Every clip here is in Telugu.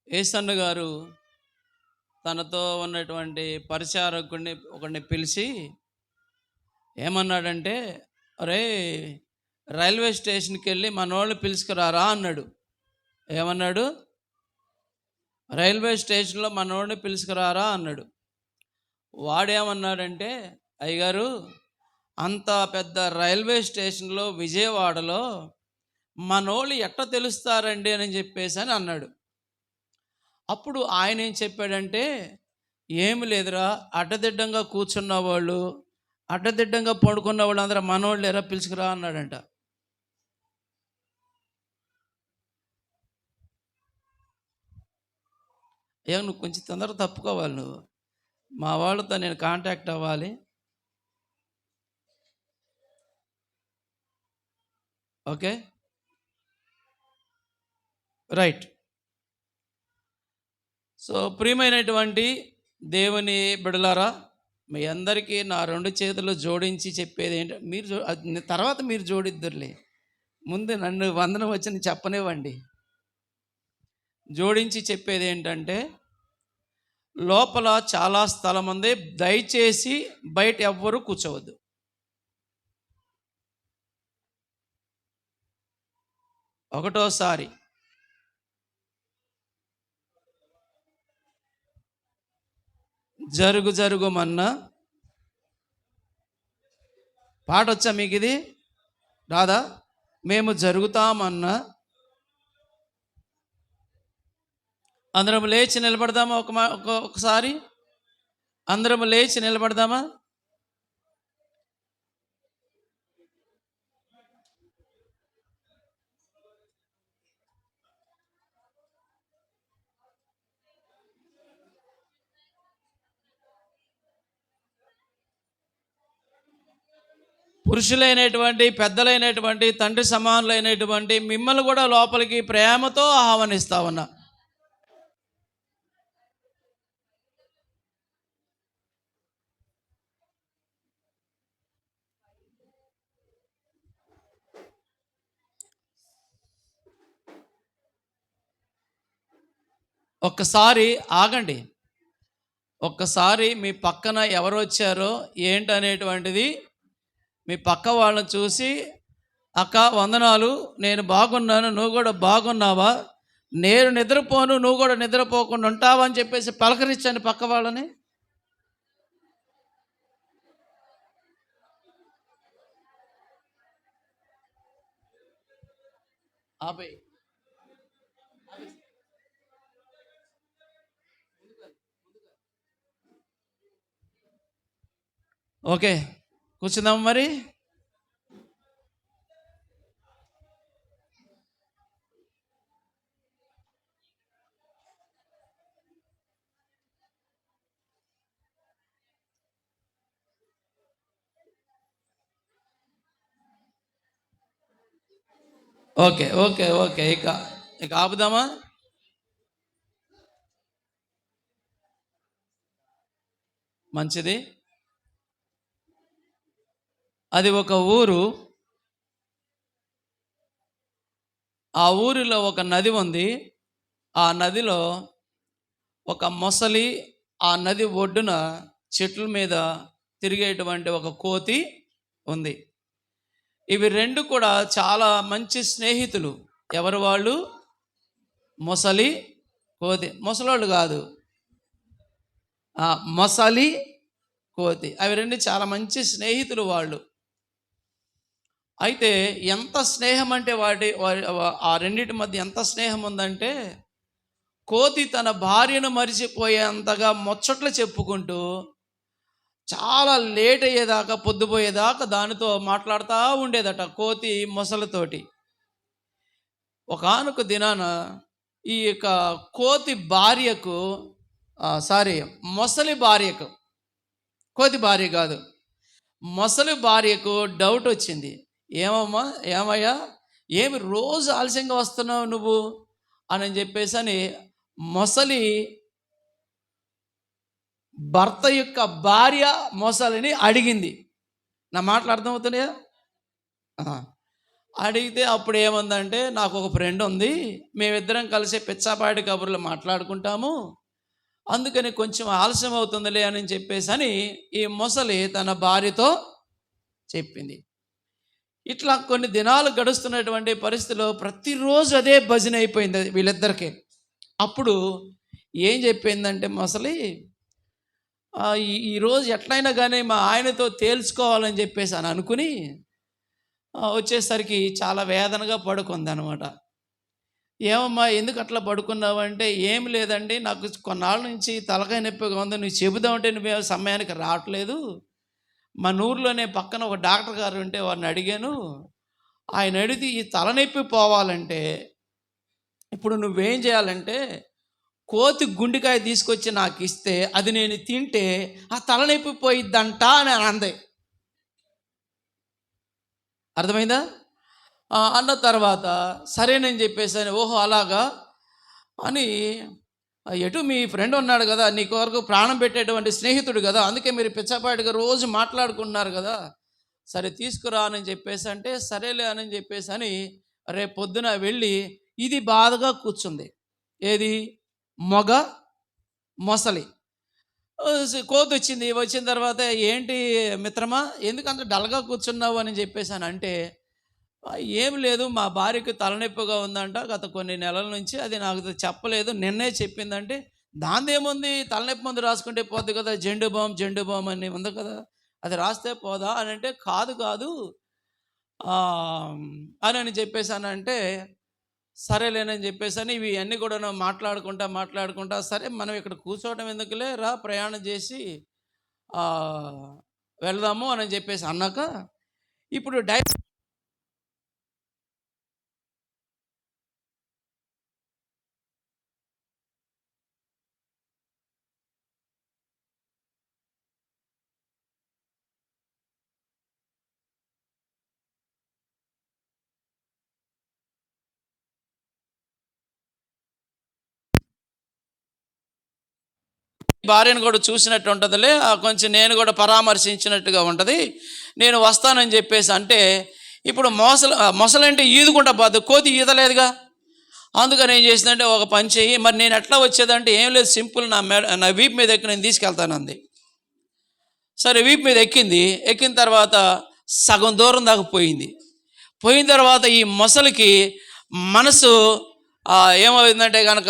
ఏసన్న గారు తనతో ఉన్నటువంటి పరిచారకుడిని ఒకడిని పిలిచి ఏమన్నాడంటే, "అరే, రైల్వే స్టేషన్కి వెళ్ళి మనోళ్ళు పిలుచుకురారా" అన్నాడు. ఏమన్నాడు? రైల్వే స్టేషన్లో మనోడిని పిలుచుకురారా అన్నాడు. వాడేమన్నాడంటే, అయ్యగారు, అంత పెద్ద రైల్వే స్టేషన్లో విజయవాడలో మనోళ్ళు ఎట్ట తెలుస్తారండి అని చెప్పేసి అని అన్నాడు. అప్పుడు ఆయన ఏం చెప్పాడంటే, ఏమి లేదురా, అడ్డదిడ్డంగా కూర్చున్న వాళ్ళు, అడ్డదిడ్డంగా పడుకున్న వాళ్ళు అందరూ మనోళ్ళు ఎరా పిలుచుకురా అన్నాడంట. ఏమో నువ్వు కొంచెం తొందరగా తప్పుకోవాలి, నువ్వు మా వాళ్ళతో నేను కాంటాక్ట్ అవ్వాలి. Okay, right. సో ప్రియమైనటువంటి దేవుని బిడలారా, మీ అందరికీ నా రెండు చేతులు జోడించి చెప్పేది ఏంటంటే, తర్వాత మీరు జోడిద్దురులే, ముందు నన్ను వందనం వచ్చి చెప్పనివ్వండి. జోడించి చెప్పేది ఏంటంటే, లోపల చాలా స్థలం ఉంది, దయచేసి బయట ఎవ్వరూ కూర్చోవద్దు. ఒకటోసారి జరుగు జరుగుమన్నా పాట వచ్చా మీకు? ఇది రాదా? మేము జరుగుతామన్నా అందరం లేచి నిలబడదామా? ఒకసారి అందరం లేచి నిలబడదామా? పురుషులైనటువంటి, పెద్దలైనటువంటి, తండ్రి సమానులైనటువంటి మిమ్మల్ని కూడా లోపలికి ప్రేమతో ఆహ్వానిస్తా ఉన్నా. ఒక్కసారి ఆగండి. ఒక్కసారి మీ పక్కన ఎవరు వచ్చారో ఏంటనేటువంటిది మీ పక్క వాళ్ళని చూసి, అక్క వందనాలు, నేను బాగున్నాను, నువ్వు కూడా బాగున్నావా, నేను నిద్రపోను, నువ్వు కూడా నిద్రపోకుండా ఉంటావా అని చెప్పేసి పలకరించండి పక్క వాళ్ళని. ఆపే ఓకే, కూర్చుందాం మరి. ఓకే ఓకే ఓకే, ఇక ఇక ఆపుదామా? మంచిది. అది ఒక ఊరు. ఆ ఊరిలో ఒక నది ఉంది. ఆ నదిలో ఒక మొసలి, ఆ నది ఒడ్డున చెట్ల మీద తిరిగేటువంటి ఒక కోతి ఉంది. ఇవి రెండు కూడా చాలా మంచి స్నేహితులు. ఎవరు వాళ్ళు? మొసలి, కోతి. మొసలోళ్ళు కాదు, మొసలి, కోతి. అవి రెండు చాలా మంచి స్నేహితులు వాళ్ళు. అయితే ఎంత స్నేహం అంటే ఆ రెండింటి మధ్య ఎంత స్నేహం ఉందంటే, కోతి తన భార్యను మరిచిపోయేంతగా ముచ్చట్లు చెప్పుకుంటూ చాలా లేట్ అయ్యేదాకా, పొద్దుపోయేదాకా దానితో మాట్లాడుతూ ఉండేదట, కోతి మొసలితోటి. ఒకానొక దినాన ఈ యొక్క కోతి భార్యకు, మొసలి భార్యకు, కోతి భార్య కాదు, మొసలి భార్యకు డౌట్ వచ్చింది. ఏమయ్యా, ఏమి రోజు ఆలస్యంగా వస్తున్నావు నువ్వు అని చెప్పేసి అని మొసలి భర్త యొక్క భార్య మొసలిని అడిగింది. నా మాటలు అర్థమవుతున్నాయా? అడిగితే అప్పుడు ఏముందంటే, నాకు ఒక ఫ్రెండ్ ఉంది, మేమిద్దరం కలిసి పిచ్చాపాటి కబుర్లు మాట్లాడుకుంటాము, అందుకని కొంచెం ఆలస్యం అవుతుందిలే అని చెప్పేసి ఈ ముసలి తన భార్యతో చెప్పింది. ఇట్లా కొన్ని దినాలు గడుస్తున్నటువంటి పరిస్థితిలో ప్రతిరోజు అదే భజన అయిపోయింది వీళ్ళిద్దరికీ. అప్పుడు ఏం చెప్పిందంటే ముసలి, ఈరోజు ఎట్లయినా కానీ మా ఆయనతో తేల్చుకోవాలని చెప్పేసి అని అనుకుని వచ్చేసరికి చాలా వేదనగా పడుకుంది అనమాట. ఏమమ్మా ఎందుకు అట్లా పడుకున్నావు అంటే, ఏం లేదండి, నాకు కొన్నాళ్ళ నుంచి తలకాయ నొప్పిగా ఉంది, నువ్వు చెబుదామంటే నువ్వు సమయానికి రావట్లేదు. మన ఊర్లోనే పక్కన ఒక డాక్టర్ గారు ఉంటే వారిని అడిగాను, ఆయన అడిగితే ఈ తలనొప్పి పోవాలంటే ఇప్పుడు నువ్వేం చేయాలంటే కోతి గుండెకాయ తీసుకొచ్చి నాకు ఇస్తే అది నేను తింటే ఆ తలనొప్పి పోయిద్దంట అని అంది. అర్థమైందా? అన్న తర్వాత సరేనని చెప్పేసాను. ఓహో అలాగా అని, ఎటు మీ ఫ్రెండ్ ఉన్నాడు కదా, నీ కొరకు ప్రాణం పెట్టేటువంటి స్నేహితుడు కదా, అందుకే మీరు పిచ్చాపాటిగా రోజు మాట్లాడుకుంటున్నారు కదా, సరే తీసుకురా అని చెప్పేసి అంటే సరేలే అని చెప్పేసి అని రేపు పొద్దున వెళ్ళి ఇది బాధగా కూర్చుంది. ఏది? మొగ మొసలి. కోతి వచ్చింది. వచ్చిన తర్వాత ఏంటి మిత్రమా ఎందుకు అంత డల్గా కూర్చున్నావు అని చెప్పేసాను అంటే, ఏం లేదు, మా భార్యకు తలనొప్పిగా ఉందంట గత కొన్ని నెలల నుంచి, అది నాకు చెప్పలేదు, నిన్నే చెప్పిందంటే, దాందేముంది, తలనొప్పి మందు రాసుకుంటే పోద్ది కదా, జెండు బామ్ అని ఉంది కదా, అది రాస్తే పోదా అని అంటే, కాదు కాదు అని చెప్పేసానంటే, సరేలేనని చెప్పేసి ఇవి అన్నీ కూడా మాట్లాడుకుంటా సరే మనం ఇక్కడ కూర్చోవడం ఎందుకులే, రా ప్రయాణం చేసి వెళ్దాము అని చెప్పేసి అన్నాక, ఇప్పుడు భార్యను కూడా చూసినట్టు ఉంటుందిలే, కొంచెం నేను కూడా పరామర్శించినట్టుగా ఉంటుంది, నేను వస్తానని చెప్పేసి అంటే, ఇప్పుడు మొసలంటే ఈదుకుంటా పోదు, కోతి ఈదలేదుగా, అందుకని ఏం చేసిందంటే ఒక పని చెయ్యి, మరి నేను ఎట్లా వచ్చేదంటే, ఏం లేదు సింపుల్, నా వీపు మీద ఎక్కి నేను తీసుకెళ్తానంది. సరే వీపు మీద ఎక్కిన తర్వాత సగం దూరం దాకా పోయిన తర్వాత ఈ మొసలికి మనసు ఏమైందంటే కనుక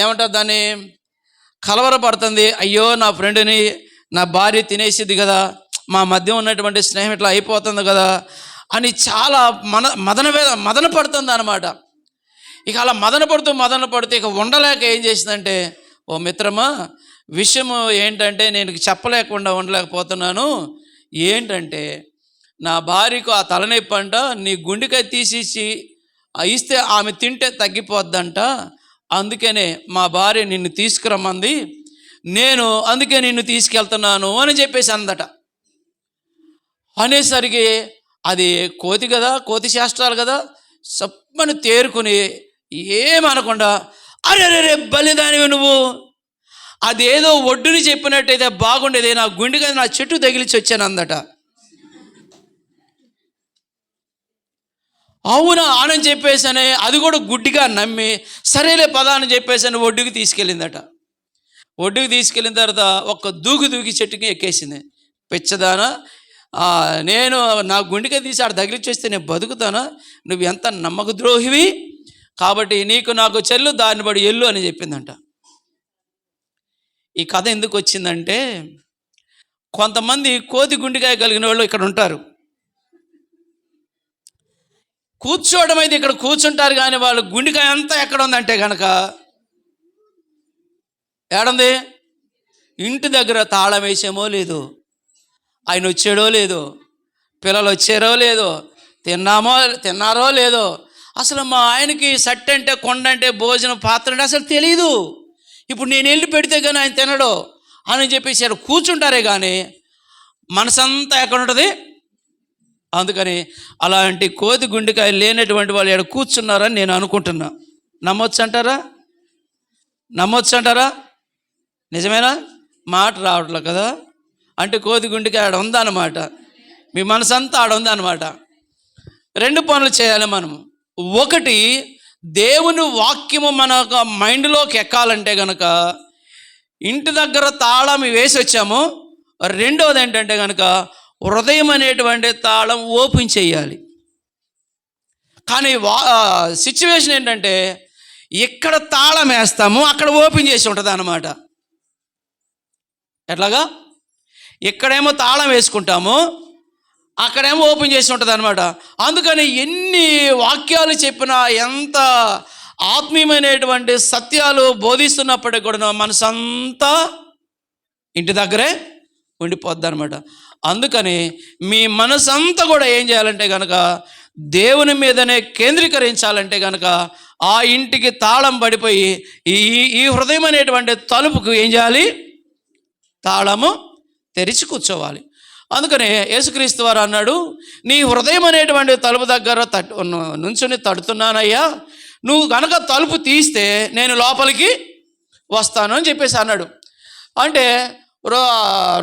ఏమంటారు దాన్ని, కలవరపడుతుంది. అయ్యో నా ఫ్రెండ్ని నా భార్య తినేసిద్ది కదా, మా మధ్య ఉన్నటువంటి స్నేహం ఇట్లా అయిపోతుంది కదా అని చాలా మదన పడుతుంది అనమాట. ఇక అలా మదన పడుతూ ఇక ఉండలేక ఏం చేసిందంటే, ఓ మిత్రమా విషయము ఏంటంటే నేను చెప్పలేకుండా ఉండలేకపోతున్నాను, ఏంటంటే నా భార్యకు ఆ తలనొప్పి అంట, నీ గుండెకాయ తీసేసి ఇస్తే ఆమె తింటే తగ్గిపోద్దంట, అందుకనే మా భార్య నిన్ను తీసుకురమ్మంది, నేను అందుకే నిన్ను తీసుకెళ్తున్నాను అని చెప్పేసి అందట. అనేసరికి అది కోతి కదా, కోతి శాస్త్రాలు కదా, సప్పని తేరుకుని ఏమనకుండా, అరే బలిదానివి నువ్వు, అదేదో ఒడ్డుని చెప్పినట్టయితే బాగుండేది, నా గుండెగా నా చెట్టు తగిలిచి వచ్చాను అందట. అవునా అని చెప్పేసనే అది కూడా గుడ్డిగా నమ్మి సరేలే పదా అని చెప్పేసి ఒడ్డుకి తీసుకెళ్ళిందట. ఒడ్డుకి తీసుకెళ్ళిన తర్వాత ఒక్క దూకి చెట్టుకి ఎక్కేసింది. పిచ్చదానా, నేను నా గుండెగా తీసి ఆడ తగిలిచ్చేస్తే నేను బతుకుతానా, నువ్వు ఎంత నమ్మక ద్రోహివి, కాబట్టి నీకు నాకు చెల్లు దాన్ని బడి ఎల్లు అని చెప్పిందంట. ఈ కథ ఎందుకు వచ్చిందంటే, కొంతమంది కోతి గుండెకాయ కలిగిన వాళ్ళు ఇక్కడ ఉంటారు, కూర్చోవడం అయితే ఇక్కడ కూర్చుంటారు, కానీ వాళ్ళు గుండెకాయ అంతా ఎక్కడ ఉందంటే కనుక ఏడుంది, ఇంటి దగ్గర తాళం వేసేమో లేదు, ఆయన వచ్చాడో లేదో, పిల్లలు వచ్చారో లేదో, తిన్నారో లేదో, అసలు మా ఆయనకి సట్ అంటే కొండ అంటే భోజనం పాత్ర అంటే అసలు తెలీదు, ఇప్పుడు నేను వెళ్ళి పెడితే కానీ ఆయన తినడు అని చెప్పేసి ఇక్కడ కూర్చుంటారే కానీ మనసంతా ఎక్కడ ఉంటుంది. అందుకని అలాంటి కోతి గుండెకాయ లేనటువంటి వాళ్ళు ఇక్కడ కూర్చున్నారని నేను అనుకుంటున్నా. నమ్మొచ్చు అంటారా? నిజమేనా? మాట రావట్లేదు కదా, అంటే కోతి గుండెకాయ ఆడ ఉందన్నమాట, మీ మనసంతా ఆడ ఉందన్నమాట. రెండు పనులు చేయాలి మనము. ఒకటి, దేవుని వాక్యము మన మైండ్లోకి ఎక్కాలంటే కనుక ఇంటి దగ్గర తాళం వేసి వచ్చాము. రెండవది ఏంటంటే కనుక హృదయం అనేటువంటి తాళం ఓపెన్ చేయాలి. కానీ సిచ్యువేషన్ ఏంటంటే ఇక్కడ తాళం వేస్తాము, అక్కడ ఓపెన్ చేసి ఉంటుంది అన్నమాట. ఎట్లాగా? ఇక్కడేమో తాళం వేసుకుంటాము, అక్కడేమో ఓపెన్ చేసి ఉంటుంది అనమాట. అందుకని ఎన్ని వాక్యాలు చెప్పినా, ఎంత ఆత్మీయమైనటువంటి సత్యాలు బోధిస్తున్నప్పటికీ కూడా మనసంతా ఇంటి దగ్గరే ఉండిపోద్ది అనమాట. అందుకని మీ మనసంతా కూడా ఏం చేయాలంటే కనుక దేవుని మీదనే కేంద్రీకరించాలంటే కనుక ఆ ఇంటికి తాళం పడిపోయి ఈ హృదయం అనేటువంటి తలుపుకు ఏం చేయాలి? తాళము తెరిచి కూర్చోవాలి. అందుకనే యేసుక్రీస్తు వారు అన్నాడు, నీ హృదయం అనేటువంటి తలుపు దగ్గర నుంచుని తడుతున్నానయ్యా, నువ్వు కనుక తలుపు తీస్తే నేను లోపలికి వస్తాను అని చెప్పేసి అన్నాడు. అంటే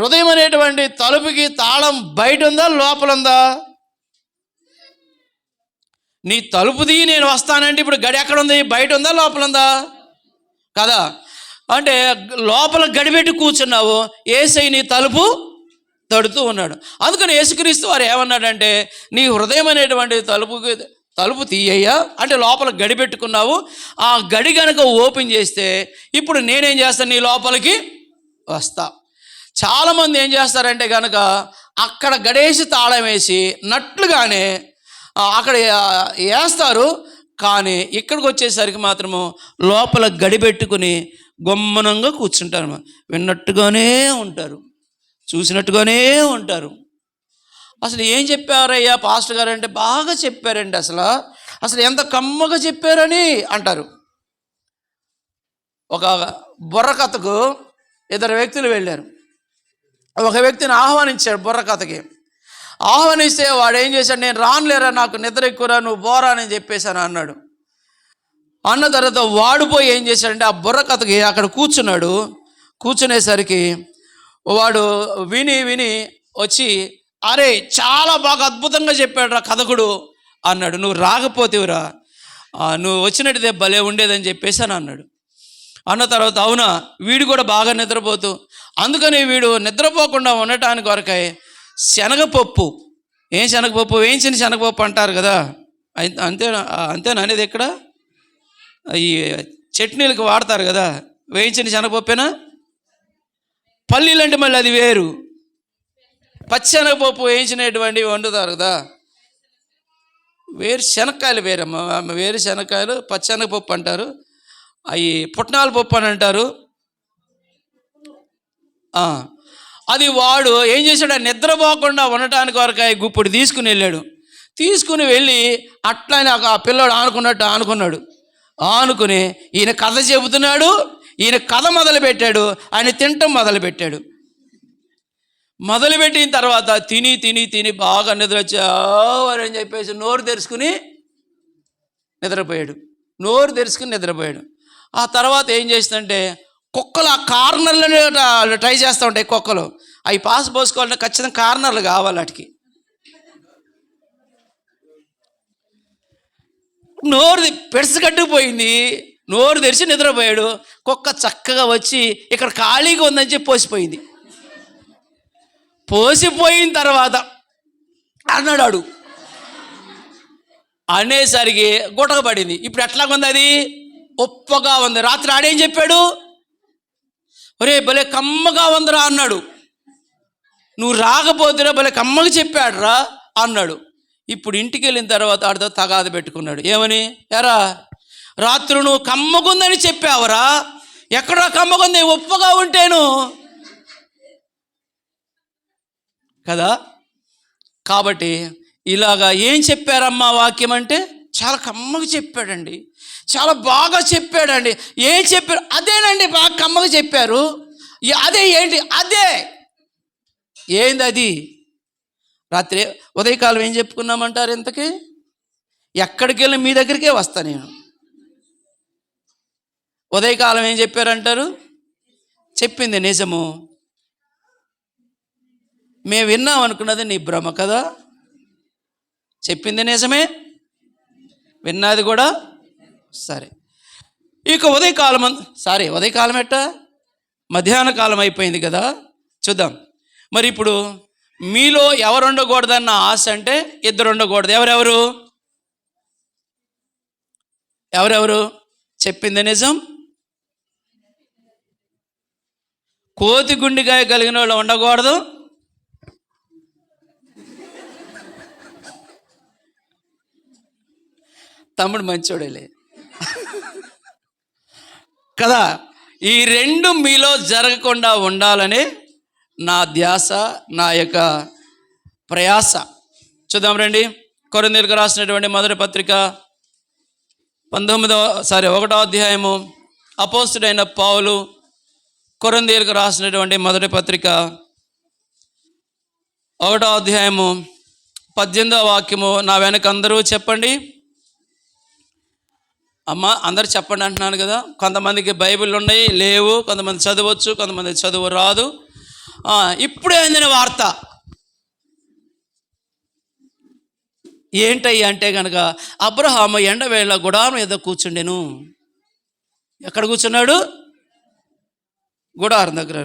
హృదయం అనేటువంటి తలుపుకి తాళం బయట ఉందా, లోపల ఉందా? నీ తలుపుది నేను వస్తానంటే ఇప్పుడు గడి ఎక్కడ ఉంది? బయట ఉందా, లోపల ఉందా? కదా. అంటే లోపల గడిపెట్టి కూర్చున్నావు, యేసయ్య నీ తలుపు తడుతూ ఉన్నాడు. అందుకని యేసుక్రీస్తు వారు ఏమన్నాడంటే, నీ హృదయం అనేటువంటి తలుపు తీయ్యా, అంటే లోపల గడి పెట్టుకున్నావు, ఆ గడి కనుక ఓపెన్ చేస్తే ఇప్పుడు నేనేం చేస్తాను? నీ లోపలికి వస్తా. చాలామంది ఏం చేస్తారంటే కనుక అక్కడ గడేసి తాళం వేసి నట్లుగానే అక్కడ వేస్తారు, కానీ ఇక్కడికి వచ్చేసరికి మాత్రము లోపల గడి పెట్టుకుని గొమ్మనంగా కూర్చుంటారు. విన్నట్టుగానే ఉంటారు, చూసినట్టుగానే ఉంటారు. అసలు ఏం చెప్పారయ్యా పాస్టర్ గారు అంటే, బాగా చెప్పారండి, అసలు ఎంత కమ్మగా చెప్పారని అంటారు. ఒక బుర్రకథకు ఇద్దరు వ్యక్తులు వెళ్ళారు. ఒక వ్యక్తిని ఆహ్వానించాడు బుర్రకథకి. ఆహ్వానిస్తే వాడు ఏం చేశాడు, నేను రానులేరా, నాకు నిద్ర ఎక్కువరా, నువ్వు బోరా అని చెప్పేశాను అన్నాడు. అన్న తర్వాత వాడిపోయి ఏం చేశాడంటే ఆ బుర్రకథకి అక్కడ కూర్చున్నాడు. కూర్చునేసరికి వాడు విని వచ్చి, అరే చాలా బాగా అద్భుతంగా చెప్పాడు రా కథకుడు అన్నాడు. నువ్వు రాకపోతేవురా, నువ్వు వచ్చినట్టుదే భలే ఉండేదని చెప్పేసాను అన్నాడు. అన్న తర్వాత అవునా, వీడు కూడా బాగా నిద్రపోతూ, అందుకని వీడు నిద్రపోకుండా ఉండటానికి వరకై శనగపప్పు, శనగపప్పు, వేయించిన శనగపప్పు అంటారు కదా, అంతేనా అనేది ఇక్కడ ఈ చట్నీలకు వాడతారు కదా, వేయించిన శనగపప్పేనా? పల్లీలు అంటే మళ్ళీ అది వేరు. పచ్చెనగపప్పు వేయించినటువంటి వండుతారు కదా, శనక్కాయలు వేరమ్మా, శనక్కాయలు పచ్చెనగపప్పు అంటారు, అవి పుట్నాల పప్పు అని అంటారు. అది వాడు ఏం చేశాడు, నిద్రపోకుండా ఉండటానికి వరకు గుప్పుడు తీసుకుని వెళ్ళాడు. తీసుకుని వెళ్ళి అట్లానే ఆ పిల్లోడు ఆనుకున్నాడు. ఆనుకుని ఈయన కథ చెబుతున్నాడు, ఈయన కథ మొదలుపెట్టాడు, ఆయన తినటం మొదలుపెట్టాడు. మొదలుపెట్టిన తర్వాత తిని బాగా నిద్ర వచ్చావని చెప్పేసి నోరు తెరుచుకుని నిద్రపోయాడు. ఆ తర్వాత ఏం చేసిందంటే, కుక్కలు ఆ కార్నర్లోనే ట్రై చేస్తూ ఉంటాయి. కుక్కలు అవి పాస్ పోసుకోవాలంటే ఖచ్చితంగా కార్నర్లు కావాలి. వాటికి నోరు పెడసగట్టుకుపోయింది, నోరు తెరిచి నిద్రపోయాడు. కుక్క చక్కగా వచ్చి ఇక్కడ ఖాళీగా ఉందని చెప్పి పోసిపోయిన తర్వాత అన్నాడు. అనేసరికి గుటకపడింది. ఇప్పుడు ఎట్లాగుంది? అది ఉప్పగా ఉంది. రాత్రి ఆడేం చెప్పాడు, ఒరే భలే కమ్మగా ఉందిరా అన్నాడు. నువ్వు రాకపోతేరా భలే కమ్మగా చెప్పాడు రా అన్నాడు. ఇప్పుడు ఇంటికి వెళ్ళిన తర్వాత ఆడితో తగాదు పెట్టుకున్నాడు. ఏమని? ఎరా రాత్రి నువ్వు కమ్మగుందని చెప్పావరా, ఎక్కడా కమ్మగుంది, ఉప్పగా ఉంటేను కదా. కాబట్టి ఇలాగా ఏం చెప్పారమ్మా వాక్యం అంటే, చాలా కమ్మగా చెప్పాడండి, చాలా బాగా చెప్పాడండి. ఏం చెప్పారు? అదేనండి, బాగా కమ్మగా చెప్పారు. అదే ఏంటి? అదే ఏంది అది? రాత్రి ఉదయకాలం ఏం చెప్పుకున్నామంటారు? ఇంతకీ ఎక్కడికి వెళ్ళి మీ దగ్గరికే వస్తా నేను. ఉదయకాలం ఏం చెప్పారంటారు? చెప్పింది నిజము, మేము విన్నాం అనుకున్నది నీ భ్రమ కదా. చెప్పింది నిజమే, విన్నది కూడా సరే. ఇక ఉదయకాలం ఎట్ట, మధ్యాహ్న కాలం అయిపోయింది కదా. చూద్దాం మరి ఇప్పుడు మీలో ఎవరు ఉండకూడదన్న ఆశ అంటే ఇద్దరు ఉండకూడదు. ఎవరెవరు చెప్పింది నిజం, కోతి గుండెకాయ కలిగిన వాళ్ళు ఉండకూడదు, తమ్ముడు మంచోడేలే కదా. ఈ రెండు మీలో జరగకుండా ఉండాలని నా ధ్యాస, నా యొక్క ప్రయాస. చూద్దాం రండి. కొరింథీయులకు రాసినటువంటి మొదటి పత్రిక 1వ అధ్యాయము. అపోస్తుడైన పౌలు కొరింథీయులకు రాసినటువంటి మొదటి పత్రిక 1వ అధ్యాయము 18వ వాక్యము. నా వెనక అందరూ చెప్పండి. అమ్మ అందరు చెప్పండి అంటున్నాను కదా. కొంతమందికి బైబిల్ ఉన్నాయి, లేవు. కొంతమంది చదవచ్చు, కొంతమంది చదువు రాదు. ఇప్పుడే అందిన వార్త ఏంటయ్యి అంటే కనుక, అబ్రహాము ఎండవేళ గుడారం మీద కూర్చుండెను. ఎక్కడ కూర్చున్నాడు? గుడారం దగ్గర.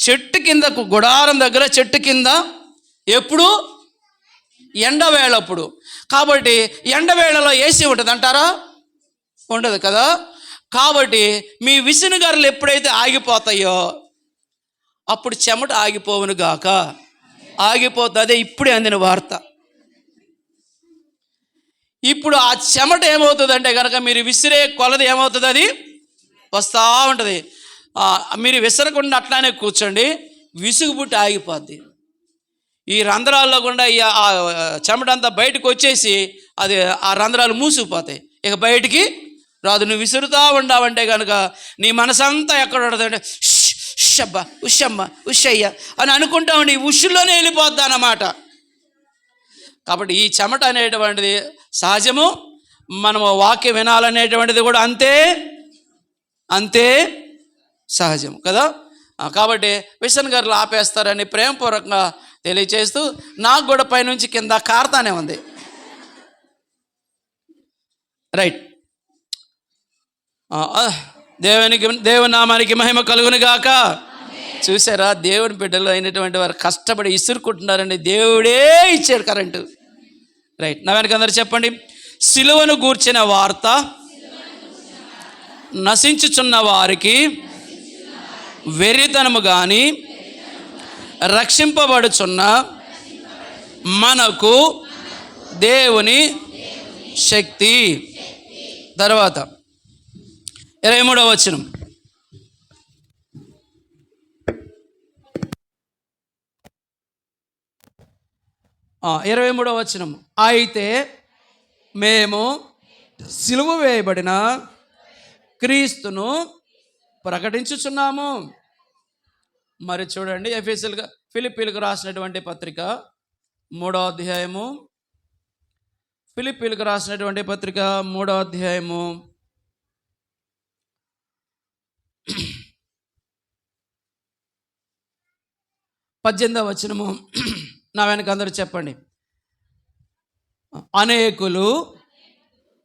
చెట్టు కింద, గుడారం దగ్గర చెట్టు కింద. ఎప్పుడు? ఎండవేళప్పుడు. కాబట్టి ఎండవేళలో ఏసీ ఉంటుంది అంటారా? ఉండదు కదా. కాబట్టి మీ విసునుగర్రలు ఎప్పుడైతే ఆగిపోతాయో అప్పుడు చెమట ఆగిపోవును గాక. ఆగిపోతుంది. అదే ఇప్పుడే అందిన వార్త. ఇప్పుడు ఆ చెమట ఏమవుతుందంటే కనుక మీరు విసిరే కొలది ఏమవుతుంది? అది వస్తూ ఉంటుంది. మీరు విసరకుండా అట్లానే కూర్చోండి, విసుగు పుట్టి ఆగిపోద్ది. ఈ రంధ్రాల్లో గుండా ఆ చెమట అంతా బయటకు వచ్చేసి అది ఆ రంధ్రాలు మూసిపోతాయి, ఇక బయటికి రాదు. నువ్వు విసురుతూ ఉండవంటే కనుక నీ మనసంతా ఎక్కడ ఉండదంటే ఉషబ్బా, ఉషమ్మ, ఉషయ్య అని అనుకుంటా ఉండి ఉషుల్లోనే వెళ్ళిపోద్ది అన్నమాట. కాబట్టి ఈ చెమట అనేటువంటిది సహజము. మనము వాక్యం వినాలనేటువంటిది కూడా అంతే సహజం కదా. కాబట్టి విసనగర్లు ఆపేస్తారని ప్రేమపూర్వకంగా తెలియచేస్తూ, నాకు కూడా పైనుంచి కింద కారుతానే ఉంది. రైట్. దేవుని నామానికి మహిమ కలుగును గాక. చూసారా, దేవుని బిడ్డలు అయినటువంటి వారు కష్టపడి ఇసురుకుంటున్నారండి. దేవుడే ఇచ్చాడు కరెంటు. రైట్. నా వెనక అందరూ చెప్పండి. సిలువను గూర్చిన వార్త నశించుచున్న వారికి వెర్రితనము గాని, రక్షింపబడుచున్న మనకు దేవుని శక్తి. తర్వాత 23వ వచనం. 23వ వచనం. అయితే మేము సిలువ వేయబడిన క్రీస్తును ప్రకటించుచున్నాము. మరి చూడండి, ఫిలిప్పీలకు రాసినటువంటి పత్రిక 3వ అధ్యాయము. ఫిలిప్పీలకు రాసినటువంటి పత్రిక 3వ అధ్యాయము 18వ వచనము. నా వెనక అందరూ చెప్పండి. అనేకులు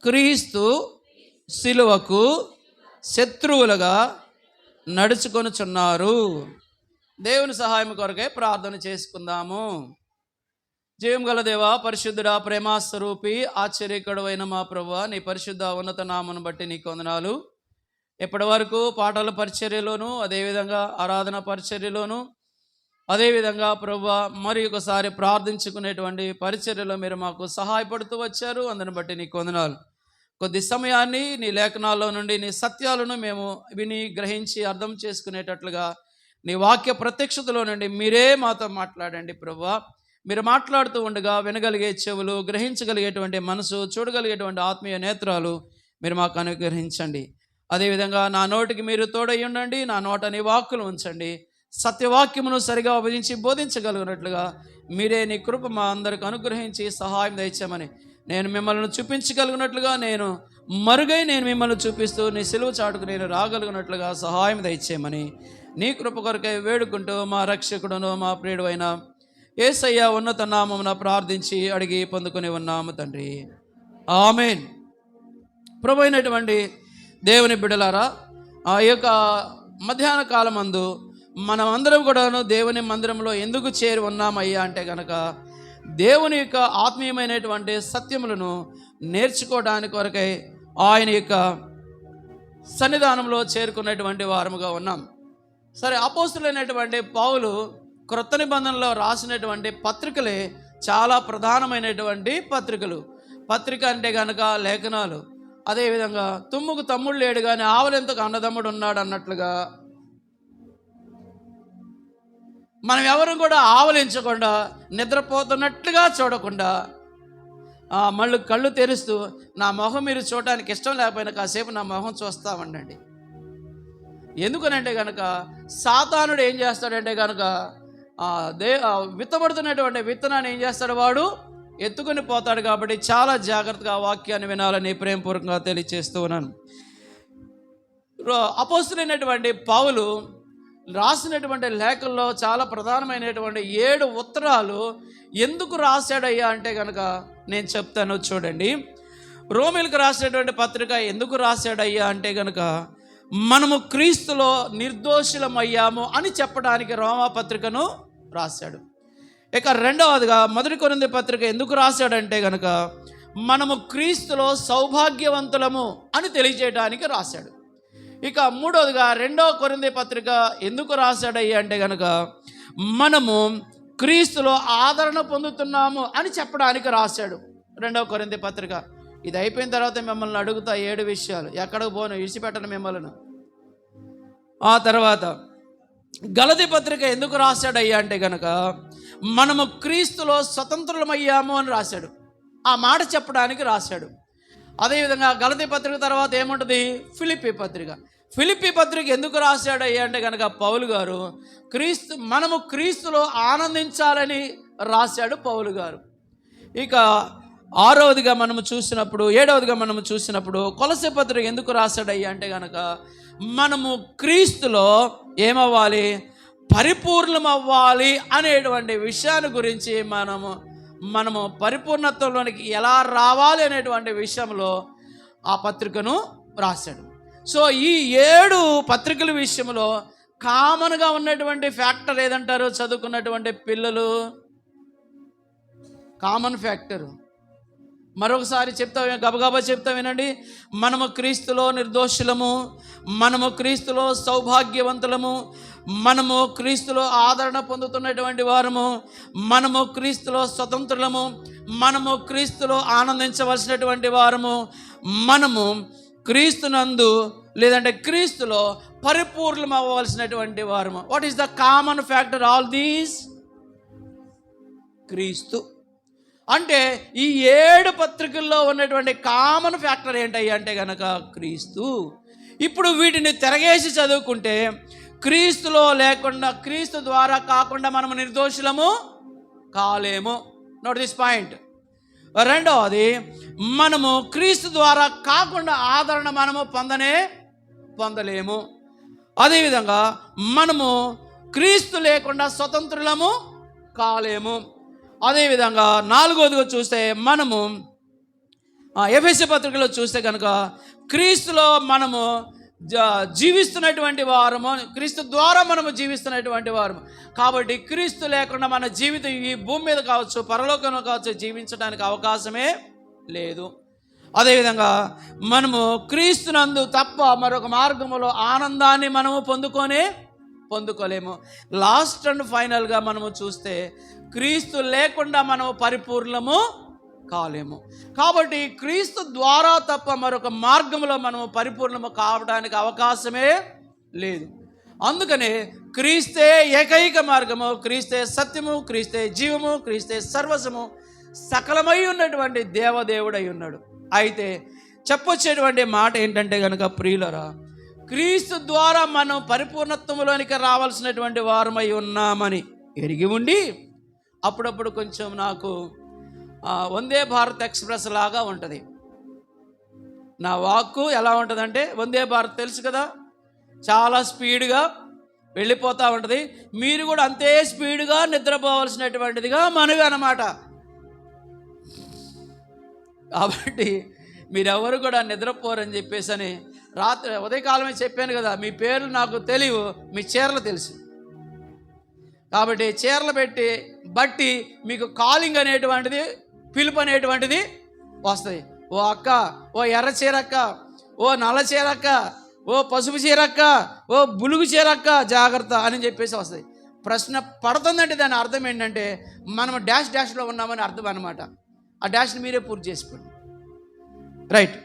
క్రీస్తు సిలువకు శత్రువులుగా నడుచుకొనుచున్నారు. దేవుని సహాయం కొరకే ప్రార్థన చేసుకుందాము. జీవం గల దేవా, పరిశుద్ధుడా, ప్రేమాస్వరూపి, ఆశ్చర్యకరుడు అయిన మా ప్రభువా, నీ పరిశుద్ధ ఉన్నత నామను బట్టి నీకు వందనాలు. ఇప్పటి వరకు పాటల పరిచర్యలోను, అదేవిధంగా ఆరాధన పరిచర్యలోను, అదేవిధంగా ప్రభువా మరి ఒకసారి ప్రార్థించుకునేటువంటి పరిచర్యలో మీరు మాకు సహాయపడుతూ వచ్చారు. అందుని బట్టి నీకు వందనాలు. కొద్ది సమయాన్ని నీ లేఖనాల్లో నుండి నీ సత్యాలను మేము విని గ్రహించి అర్థం చేసుకునేటట్లుగా నీ వాక్య ప్రత్యక్షతలో నుండి మీరే మాతో మాట్లాడండి ప్రభువా. మీరు మాట్లాడుతూ ఉండగా వినగలిగే చెవులు, గ్రహించగలిగేటువంటి మనసు, చూడగలిగేటువంటి ఆత్మీయ నేత్రాలు మీరు మాకు అనుగ్రహించండి. అదేవిధంగా నా నోటికి మీరు తోడై ఉండండి. నా నోట నీ వాక్కులు ఉంచండి. సత్యవాక్యమును సరిగా విభజించి బోధించగలిగినట్లుగా మీరే నీ కృప మా అందరికి అనుగ్రహించి సహాయం దయచేయమని, నేను మిమ్మల్ని చూపించగలిగినట్లుగా నేను మిమ్మల్ని చూపిస్తూ నీ సిలువ చాటుకు నేను రాగలిగినట్లుగా సహాయం దయచేయమని నీ కృప కొరకై వేడుకుంటూ మా రక్షకుడును మా ప్రియుడు అయిన యేసయ్య ఉన్నత నామమున ప్రార్థించి అడిగి పొందుకొని ఉన్నాము తండ్రి, ఆమేన్. ప్రభు అయినటువంటి దేవుని బిడ్డలారా, ఆ యొక్క మధ్యాహ్న కాలమందు మనం అందరం కూడాను దేవుని మందిరంలో ఎందుకు చేరి ఉన్నామయ్యా అంటే కనుక దేవుని యొక్క ఆత్మీయమైనటువంటి సత్యములను నేర్చుకోవడానికి కొరకై ఆయన యొక్క సన్నిధానంలో చేరుకున్నటువంటి వారముగా ఉన్నాం. సరే, అపోస్తులైనటువంటి పౌలు క్రొత్త నిబంధనలో రాసినటువంటి పత్రికలే చాలా ప్రధానమైనటువంటి పత్రిక అంటే కనుక లేఖనాలు. అదేవిధంగా తుమ్ముకు తమ్ముడు లేడు కానీ ఆవలెంతకు అన్నదమ్ముడు ఉన్నాడు అన్నట్లుగా మనం ఎవరు కూడా ఆవలించకుండా, నిద్రపోతున్నట్లుగా చూడకుండా మళ్ళీ కళ్ళు తెరుస్తూ నా మొహం మీరు చూడటానికి ఇష్టం లేకపోయినా కాసేపు నా మొహం చూస్తామండి. ఎందుకనంటే కనుక సాతానుడు ఏం చేస్తాడంటే కనుక విత్తబడుతున్నటువంటి విత్తనాన్ని ఏం చేస్తాడు, వాడు ఎత్తుకొని పోతాడు. కాబట్టి చాలా జాగ్రత్తగా వాక్యాన్ని వినాలని ప్రేమపూర్వకంగా తెలియజేస్తూ ఉన్నాను. అపోస్తులైనటువంటి పౌలు రాసినటువంటి లేఖల్లో చాలా ప్రధానమైనటువంటి 7 ఉత్తరాలు ఎందుకు రాశాడయ్యా అంటే కనుక నేను చెప్తాను, చూడండి. రోమీలకు రాసినటువంటి పత్రిక ఎందుకు రాశాడయ్యా అంటే కనుక మనము క్రీస్తులో నిర్దోషులమయ్యాము అని చెప్పడానికి రోమా పత్రికను రాశాడు. ఇక రెండవదిగా 1 కొరింథీ పత్రిక ఎందుకు రాశాడంటే కనుక మనము క్రీస్తులో సౌభాగ్యవంతులము అని తెలియజేయడానికి రాశాడు. ఇక మూడవదిగా 2 కొరింథీ పత్రిక ఎందుకు రాశాడయ్యా అంటే కనుక మనము క్రీస్తులో ఆదరణ పొందుతున్నాము అని చెప్పడానికి రాశాడు 2 కొరింథీ పత్రిక. ఇది అయిపోయిన తర్వాత మిమ్మల్ని అడుగుతా 7 విషయాలు, ఎక్కడికి పోను, విడిచిపెట్టను మిమ్మల్ని. ఆ తర్వాత గలతీ పత్రిక ఎందుకు రాశాడయ్యా అంటే కనుక మనము క్రీస్తులో స్వతంత్రులమయ్యాము అని రాశాడు. ఆ మాట చెప్పడానికి రాశాడు. అదేవిధంగా గలతీ పత్రిక తర్వాత ఏముంటుంది, ఫిలిప్పీ పత్రిక ఎందుకు రాశాడయ్యా అంటే కనుక పౌలు గారు మనము క్రీస్తులో ఆనందించాలని రాశాడు పౌలు గారు. ఇక 6వదిగా మనము చూసినప్పుడు కొలసీ పత్రిక ఎందుకు రాశాడయ్యా అంటే కనుక మనము క్రీస్తులో ఏమవ్వాలి, పరిపూర్ణమవ్వాలి అనేటువంటి విషయాన్ని గురించి మనము పరిపూర్ణత్వంలోనికి ఎలా రావాలి అనేటువంటి విషయంలో ఆ పత్రికను రాశాడు. సో ఈ 7 పత్రికల విషయంలో కామన్గా ఉన్నటువంటి ఫ్యాక్టర్ ఏదంటారు, చదువుకున్నటువంటి పిల్లలు, కామన్ ఫ్యాక్టర్. మరొకసారి గబగబా చెప్తా వినండి. మనము క్రీస్తులో నిర్దోషులము, మనము క్రీస్తులో సౌభాగ్యవంతులము, మనము క్రీస్తులో ఆదరణ పొందుతున్నటువంటి వారము, మనము క్రీస్తులో స్వతంత్రులము, మనము క్రీస్తులో ఆనందించవలసినటువంటి వారము, మనము క్రీస్తునందు లేదంటే క్రీస్తులో పరిపూర్ణం అవ్వవలసినటువంటి వారము. What is the common factor all these? క్రీస్తు. అంటే ఈ 7 పత్రికల్లో ఉన్నటువంటి కామన్ ఫ్యాక్టర్ ఏంటయ్యా అంటే కనుక క్రీస్తు. ఇప్పుడు వీటిని తిరగేసి చదువుకుంటే క్రీస్తులో లేకుండా, క్రీస్తు ద్వారా కాకుండా మనము నిర్దోషులము కాలేము. Note this point. రెండవది, మనము క్రీస్తు ద్వారా కాకుండా ఆదరణ మనము పొందలేము. అదేవిధంగా మనము క్రీస్తు లేకుండా స్వతంత్రులము కాలేము. అదేవిధంగా 4వదిగా చూస్తే మనము ఎఫెసీ పత్రికలో చూస్తే కనుక క్రీస్తులో మనము జీవిస్తున్నటువంటి వారము, క్రీస్తు ద్వారా మనము జీవిస్తున్నటువంటి వారము. కాబట్టి క్రీస్తు లేకుండా మన జీవితం ఈ భూమి మీద కావచ్చు, పరలోకంలో కావచ్చు, జీవించడానికి అవకాశమే లేదు. అదేవిధంగా మనము క్రీస్తునందు తప్ప మరొక మార్గములో ఆనందాన్ని మనము పొందుకోలేము. లాస్ట్ అండ్ ఫైనల్గా మనము చూస్తే క్రీస్తు లేకుండా మనము పరిపూర్ణము కాలేము. కాబట్టి క్రీస్తు ద్వారా తప్ప మరొక మార్గంలో మనము పరిపూర్ణము కావడానికి అవకాశమే లేదు. అందుకనే క్రీస్తే ఏకైక మార్గము, క్రీస్తే సత్యము, క్రీస్తే జీవము, క్రీస్తే సర్వస్వము, సకలమై ఉన్నటువంటి దేవదేవుడై ఉన్నాడు. అయితే చెప్పొచ్చేటువంటి మాట ఏంటంటే కనుక ప్రియులరా, క్రీస్తు ద్వారా మనం పరిపూర్ణత్వంలోనికి రావాల్సినటువంటి వారమై ఉన్నామని ఎరిగి ఉండి అప్పుడప్పుడు కొంచెం నాకు వందే భారత్ ఎక్స్ప్రెస్ లాగా ఉంటుంది నా వాక్కు. ఎలా ఉంటుందంటే వందే భారత్ తెలుసు కదా, చాలా స్పీడ్గా వెళ్ళిపోతూ ఉంటుంది. మీరు కూడా అంతే స్పీడ్గా నిద్రపోవాల్సినటువంటిదిగా మనవి అన్నమాట. కాబట్టి మీరెవరు కూడా నిద్రపోరని చెప్పేసి రాత్రి ఉదయకాలమే చెప్పాను కదా, మీ పేర్లు నాకు తెలియవు, మీ చీరలు తెలుసు. కాబట్టి చీరలు బట్టి మీకు కాలింగ్ అనేటువంటిది, పిలుపు అనేటువంటిది వస్తుంది. ఓ అక్క, ఓ ఎర్ర చీరక్క, ఓ నల్ల చీరక్క, ఓ పసుపు చీరక్క, ఓ బులుగు చీరక్క జాగ్రత్త అని చెప్పేసి వస్తుంది. ప్రశ్న పడుతుందంటే దాని అర్థం ఏంటంటే మనం డాష్లో ఉన్నామని అర్థం అనమాట. ఆ డాష్ని మీరే పూర్తి చేసుకోండి. రైట్.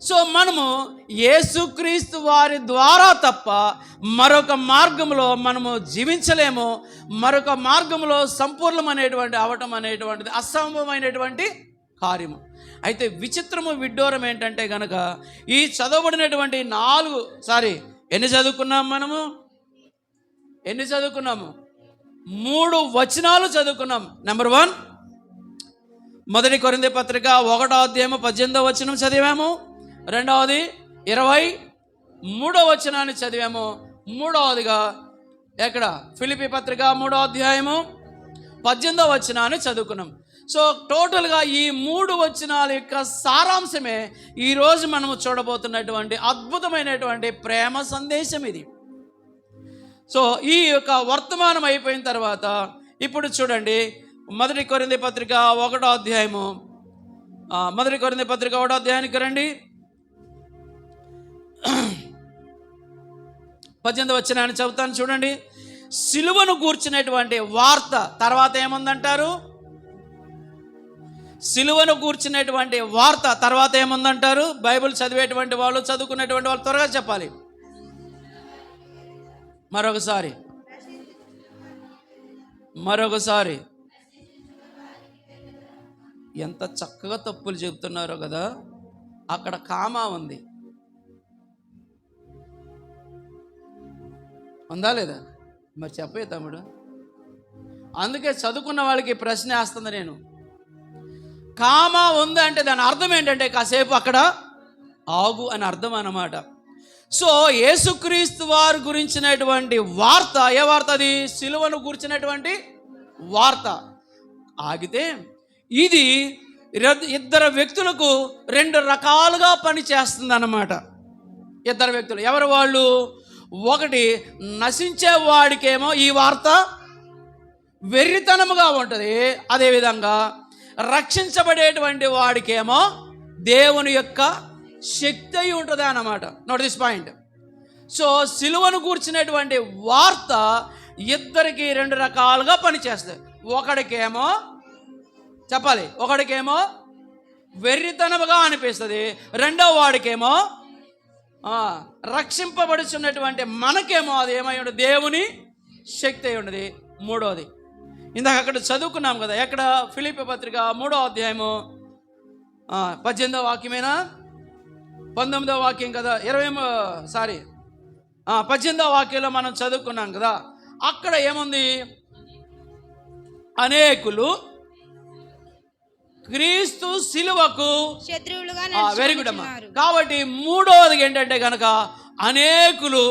సో మనము యేసుక్రీస్తు వారి ద్వారా తప్ప మరొక మార్గంలో మనము జీవించలేము. మరొక మార్గంలో సంపూర్ణమైనటువంటి అవటం అనేటువంటిది అసంభవమైనటువంటి కార్యము. అయితే విచిత్రము విడ్డూరం ఏంటంటే కనుక ఈ చదవబడినటువంటి ఎన్ని చదువుకున్నాము మనము? 3 వచనాలు చదువుకున్నాం. నెంబర్ 1 మొదటి కొరింథీ పత్రిక 1వ అధ్యాయము 18వ వచనం చదివాము. 2వది 23వ వచనాన్ని చదివాము. 3వదిగా ఎక్కడ ఫిలిప్పీ పత్రిక 3వ అధ్యాయము 18వ వచనాన్ని చదువుకున్నాం. సో టోటల్గా ఈ 3 వచనాల యొక్క సారాంశమే ఈరోజు మనము చూడబోతున్నటువంటి అద్భుతమైనటువంటి ప్రేమ సందేశం ఇది. సో ఈ యొక్క వర్తమానం అయిపోయిన తర్వాత ఇప్పుడు చూడండి, మొదటి కొరింథీ పత్రిక 1వ అధ్యాయము, మొదటి కొరింథీ పత్రిక 1వ అధ్యాయానికి రండి. 18వ వచనాన్ని చదువుతాను చూడండి. సిలువను గూర్చినటువంటి వార్త తర్వాత ఏముందంటారు? సిలువను గూర్చినటువంటి వార్త తర్వాత ఏముందంటారు? బైబిల్ చదివేటువంటి వాళ్ళు, చదువుకునేటువంటి వాళ్ళు త్వరగా చెప్పాలి. మరొకసారి ఎంత చక్కగా తప్పులు చెబుతున్నారో కదా. అక్కడ కామా ఉంది, ఉందా లేదా? మరి చెప్పే తమ్ముడు. అందుకే చదువుకున్న వాళ్ళకి ప్రశ్న వేస్తుంది నేను. కామా ఉంది అంటే దాని అర్థం ఏంటంటే కాసేపు అక్కడ ఆగు అని అర్థం అన్నమాట. సో యేసుక్రీస్తు వారు గురించినటువంటి వార్త, ఏ వార్త అది? సిలువను గురించినటువంటి వార్త. ఆగితే ఇది 2 వ్యక్తులకు 2 రకాలుగా పనిచేస్తుంది అన్నమాట. 2 వ్యక్తులు ఎవరు వాళ్ళు? ఒకటి నశించే వాడికేమో ఈ వార్త వెర్రితనముగా ఉంటుంది. అదేవిధంగా రక్షించబడేటువంటి వాడికేమో దేవుని యొక్క శక్తి అయి ఉంటుంది అన్నమాట. Note this point. సో సిలువను కూర్చున్నటువంటి వార్త 2కి 2 రకాలుగా పనిచేస్తుంది. ఒకడికేమో చెప్పాలి, ఒకడికేమో వెర్రితనముగా అనిపిస్తుంది. రెండో వాడికేమో రక్షింపబడుచున్నటువంటి మనకేమో అది ఏమై ఉండదు? దేవుని శక్తి అయి ఉన్నది. మూడోది ఇందాక అక్కడ చదువుకున్నాం కదా, ఎక్కడ? ఫిలిప్పీ పత్రిక 3వ అధ్యాయము 18వ వాక్యమేనా? 19వ వాక్యం కదా, 18వ వాక్యంలో మనం చదువుకున్నాం కదా. అక్కడ ఏముంది? అనేకులు క్రీస్తు సిలువకు శత్రువులుగా. వెరీ గుడ్ అమ్మా. కాబట్టి మూడవది ఏంటంటే కనుక అనేకులు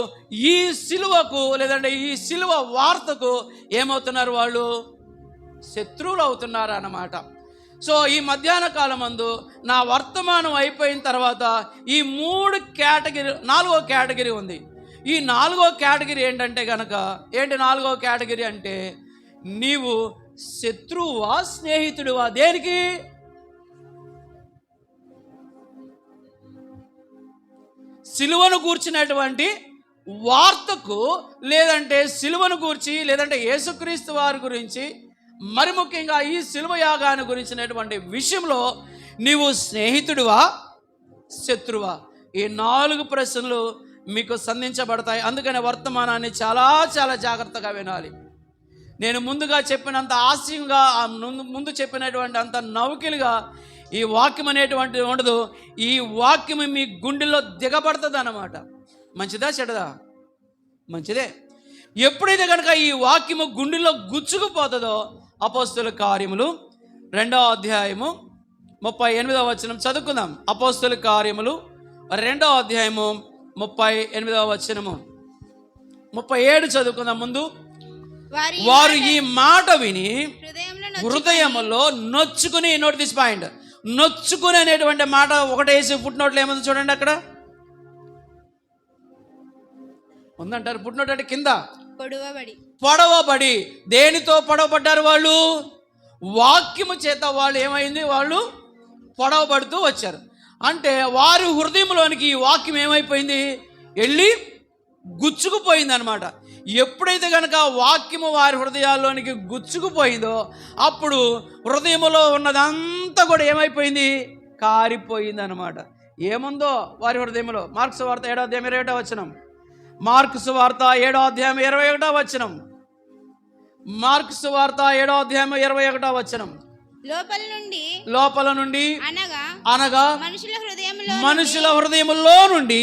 ఈ సిలువకు, లేదంటే ఈ సిలువ వార్తకు ఏమవుతున్నారు? వాళ్ళు శత్రువులు అవుతున్నారు అన్నమాట. సో ఈ మధ్యాహ్న కాలం మందు నా వర్తమానం అయిపోయిన తర్వాత ఈ 3 కేటగిరీ, 4వ కేటగిరీ ఉంది. ఈ 4వ కేటగిరీ ఏంటంటే కనుక, ఏంటి 4వ కేటగిరీ అంటే, నీవు శత్రువా స్నేహితుడువా? దేనికి? సిలువను కూర్చున్నటువంటి వార్తకు, లేదంటే సిలువను కూర్చి, లేదంటే యేసుక్రీస్తు వారి గురించి, మరి ముఖ్యంగా ఈ సిలువ యాగాన్ని గురించినటువంటి విషయంలో నీవు స్నేహితుడువా శత్రువా? ఈ 4 ప్రశ్నలు మీకు సంధించబడతాయి. అందుకనే వర్తమానాన్ని చాలా చాలా జాగ్రత్తగా వినాలి. నేను ముందుగా చెప్పినంత ఆశయంగా, ముందు చెప్పినటువంటి అంత నౌకిలుగా ఈ వాక్యం అనేటువంటిది ఉండదు. ఈ వాక్యం మీ గుండెల్లో దిగబడుతుంది అన్నమాట. మంచిదా చెడ్డదా? మంచిదే. ఎప్పుడైతే కనుక ఈ వాక్యము గుండెల్లో గుచ్చుకుపోతుందో, అపోస్తుల కార్యములు 2వ అధ్యాయము 38వ వచనం చదువుకుందాం. అపోస్తుల కార్యములు 2వ అధ్యాయము 38వ వచనము. 37 చదువుకుందాం ముందు. వారు ఈ మాట విని హృదయములో నొచ్చుకుని, నోట్ దిస్ పాయింట్, నొచ్చుకుని అనేటువంటి మాట ఒకటేసి ఫుట్ నోట్లు ఏముంది చూడండి, అక్కడ ఉందంటారు. ఫుట్ నోట్ అంటే కింద పొడవబడి. దేనితో పొడవబడ్డారు వాళ్ళు? వాక్యము చేత వాళ్ళు ఏమైంది, వాళ్ళు పొడవబడుతూ వచ్చారు. అంటే వారి హృదయంలోనికి ఈ వాక్యం ఏమైపోయింది, వెళ్ళి గుచ్చుకుపోయింది అనమాట. ఎప్పుడైతే కనుక వాక్యము వారి హృదయాల్లోనికి గుచ్చుకుపోయిందో అప్పుడు హృదయములో ఉన్నదంతా కూడా ఏమైపోయింది, కారిపోయింది అనమాట. ఏముందో వారి హృదయంలో. మార్కు సువార్త 7వ అధ్యాయం 21వ వచనం. మార్కు సువార్త 7వ అధ్యాయం 21వ వచనం. మార్కు సువార్త 7వ అధ్యాయం 21వ వచనం. లోపల నుండి అనగా మనుషుల హృదయములో నుండి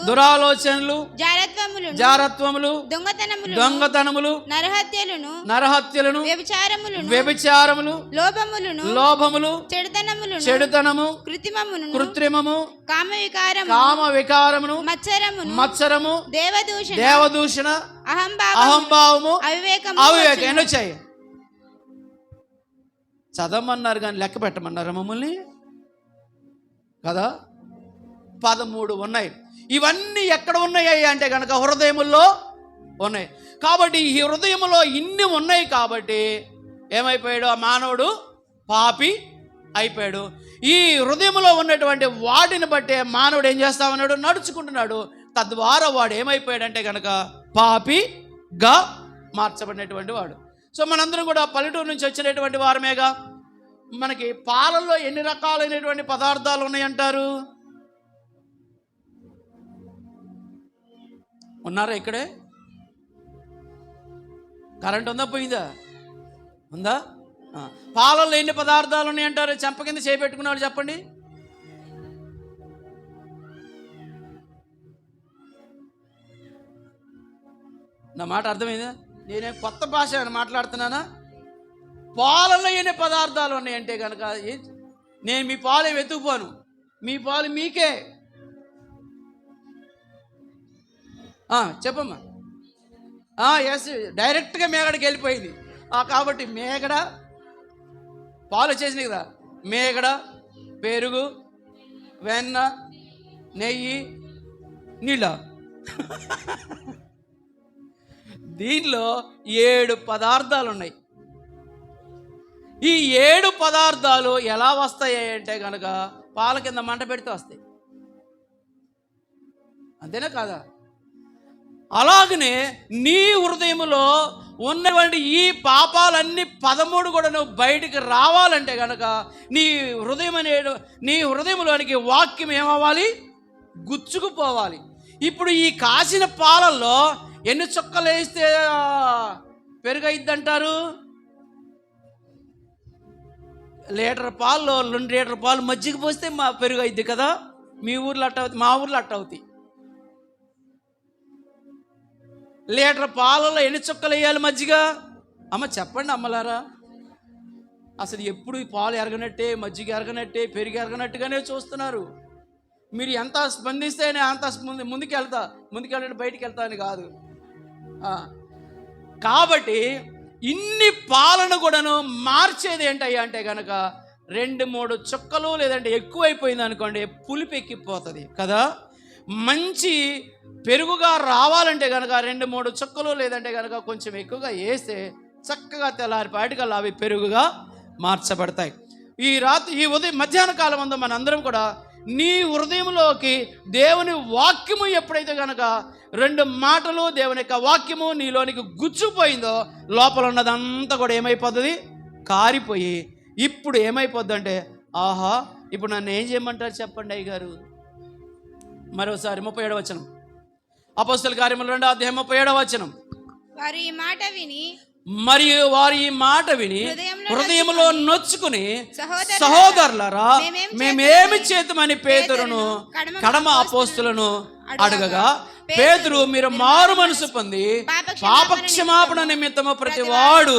దురాలోచనలు, జారత్వములు, దొంగతనములు, నరహత్యలను, వ్యభిచారములు, లోభములు, చెడుతనము, కృత్రిమము, కామ వికారమును, మత్సరము, దేవదూషణ, అహంభావము, అవివేకం. ఎన్నొచ్చాయి? చదవమన్నారు కానీ లెక్క పెట్టమన్నారు మమ్మల్ని కదా. 13 ఉన్నాయి. ఇవన్నీ ఎక్కడ ఉన్నాయి అంటే కనుక హృదయముల్లో ఉన్నాయి. కాబట్టి ఈ హృదయములో ఇన్ని ఉన్నాయి కాబట్టి ఏమైపోయాడు, ఆ మానవుడు పాపి అయిపోయాడు. ఈ హృదయంలో ఉన్నటువంటి వాటిని బట్టే మానవుడు ఏం చేస్తా ఉన్నాడు, నడుచుకుంటున్నాడు. తద్వారా వాడు ఏమైపోయాడంటే కనుక పాపిగా మార్చబడినటువంటి వాడు. సో మనందరం కూడా పల్లెటూరు నుంచి వచ్చినటువంటి వారమేగా. మనకి పాలల్లో ఎన్ని రకాలైనటువంటి పదార్థాలు ఉన్నాయంటారు? ఉన్నారా ఇక్కడే? కరెంట్ ఉందా, పోయిందా? ఉందా? పాలల్లో ఎన్ని పదార్థాలు ఉన్నాయంటారు? చెంప కింద చేపెట్టుకున్నాడు చెప్పండి. నా మాట అర్థమైందా? నేనే కొత్త భాష మాట్లాడుతున్నానా? పాలలో ఎన్ని పదార్థాలు ఉన్నాయంటే కనుక నేను మీ పాలు వెతుకుపోను, మీ పాలు మీకే. చెప్పమ్మా. ఎస్, డైరెక్ట్గా మేగడకి వెళ్ళిపోయింది. కాబట్టి మేగడ పాలు వచ్చేసింది కదా. మేగడ, పెరుగు, వెన్న, నెయ్యి, నీళ్ళ. దీనిలో 7 పదార్థాలు ఉన్నాయి. ఈ 7 పదార్థాలు ఎలా వస్తాయి అంటే కనుక పాల కింద మంట పెడితే వస్తాయి. అంతేనా కాదా? అలాగనే నీ హృదయములో ఉన్నటువంటి ఈ పాపాలన్నీ 13 కూడా నువ్వు బయటికి రావాలంటే కనుక నీ హృదయంలోనికి వాక్యం ఏమవ్వాలి, గుచ్చుకుపోవాలి. ఇప్పుడు ఈ కాసిన పాలల్లో ఎన్ని చుక్కలు వేస్తే పెరుగైద్దంటారు? లీటర్ పాల్లో 2 లీటర్ పాలు మజ్జిగ పోస్తే మా పెరుగు అయిద్ది కదా. మీ ఊర్లో అట్ట అవుతుంది, మా ఊర్లో అట్ట అవుతాయి. లీటర్ పాలలో ఎన్ని చుక్కలు వేయాలి మజ్జిగ? అమ్మ చెప్పండి అమ్మలారా. అసలు ఎప్పుడు ఈ పాలు ఎరగనట్టే, మజ్జిగ ఎరగనట్టే, పెరుగు ఎరగనట్టుగానే చూస్తున్నారు. మీరు ఎంత స్పందిస్తేనే అంత ముందుకెళ్ళండి, బయటికి వెళ్తా అని కాదు. కాబట్టి ఇన్ని పాలను కూడాను మార్చేది ఏంటయ్యా అంటే కనుక 2-3 చుక్కలు లేదంటే ఎక్కువైపోయింది అనుకోండి, పులిపి ఎక్కిపోతుంది కదా. మంచి పెరుగుగా రావాలంటే కనుక 2-3 చుక్కలు లేదంటే కనుక కొంచెం ఎక్కువగా వేస్తే చక్కగా తెల్లారిపాటికల్లా అవి పెరుగుగా మార్చబడతాయి. ఈ ఉదయం మధ్యాహ్న కాలం అందు మనందరం కూడా నీ హృదయంలోకి దేవుని వాక్యము ఎప్పుడైతే కనుక 2 మాటలు దేవుని యొక్క వాక్యము నీలోనికి గుచ్చుపోయిందో లోపల ఉన్నదంతా కూడా ఏమైపోతుంది, కారిపోయి ఇప్పుడు ఏమైపోద్ది అంటే ఆహా ఇప్పుడు నన్ను ఏం చేయమంటారు చెప్పండి అయ్య గారు. మరోసారి 37వ వచనం, అపోస్తలుల కార్యములు 2వ అధ్యాయం 37వ వచనం. మరియు వారు ఈ మాట విని హృదయంలో నొచ్చుకుని సహోదరులారా మేమేమి చేతుమని పేతురును కడమ అపోస్తులను అడగగా, పేతురు మీరు మారు మనసు పొంది పాపక్షమాపణ నిమిత్తము ప్రతి వాడు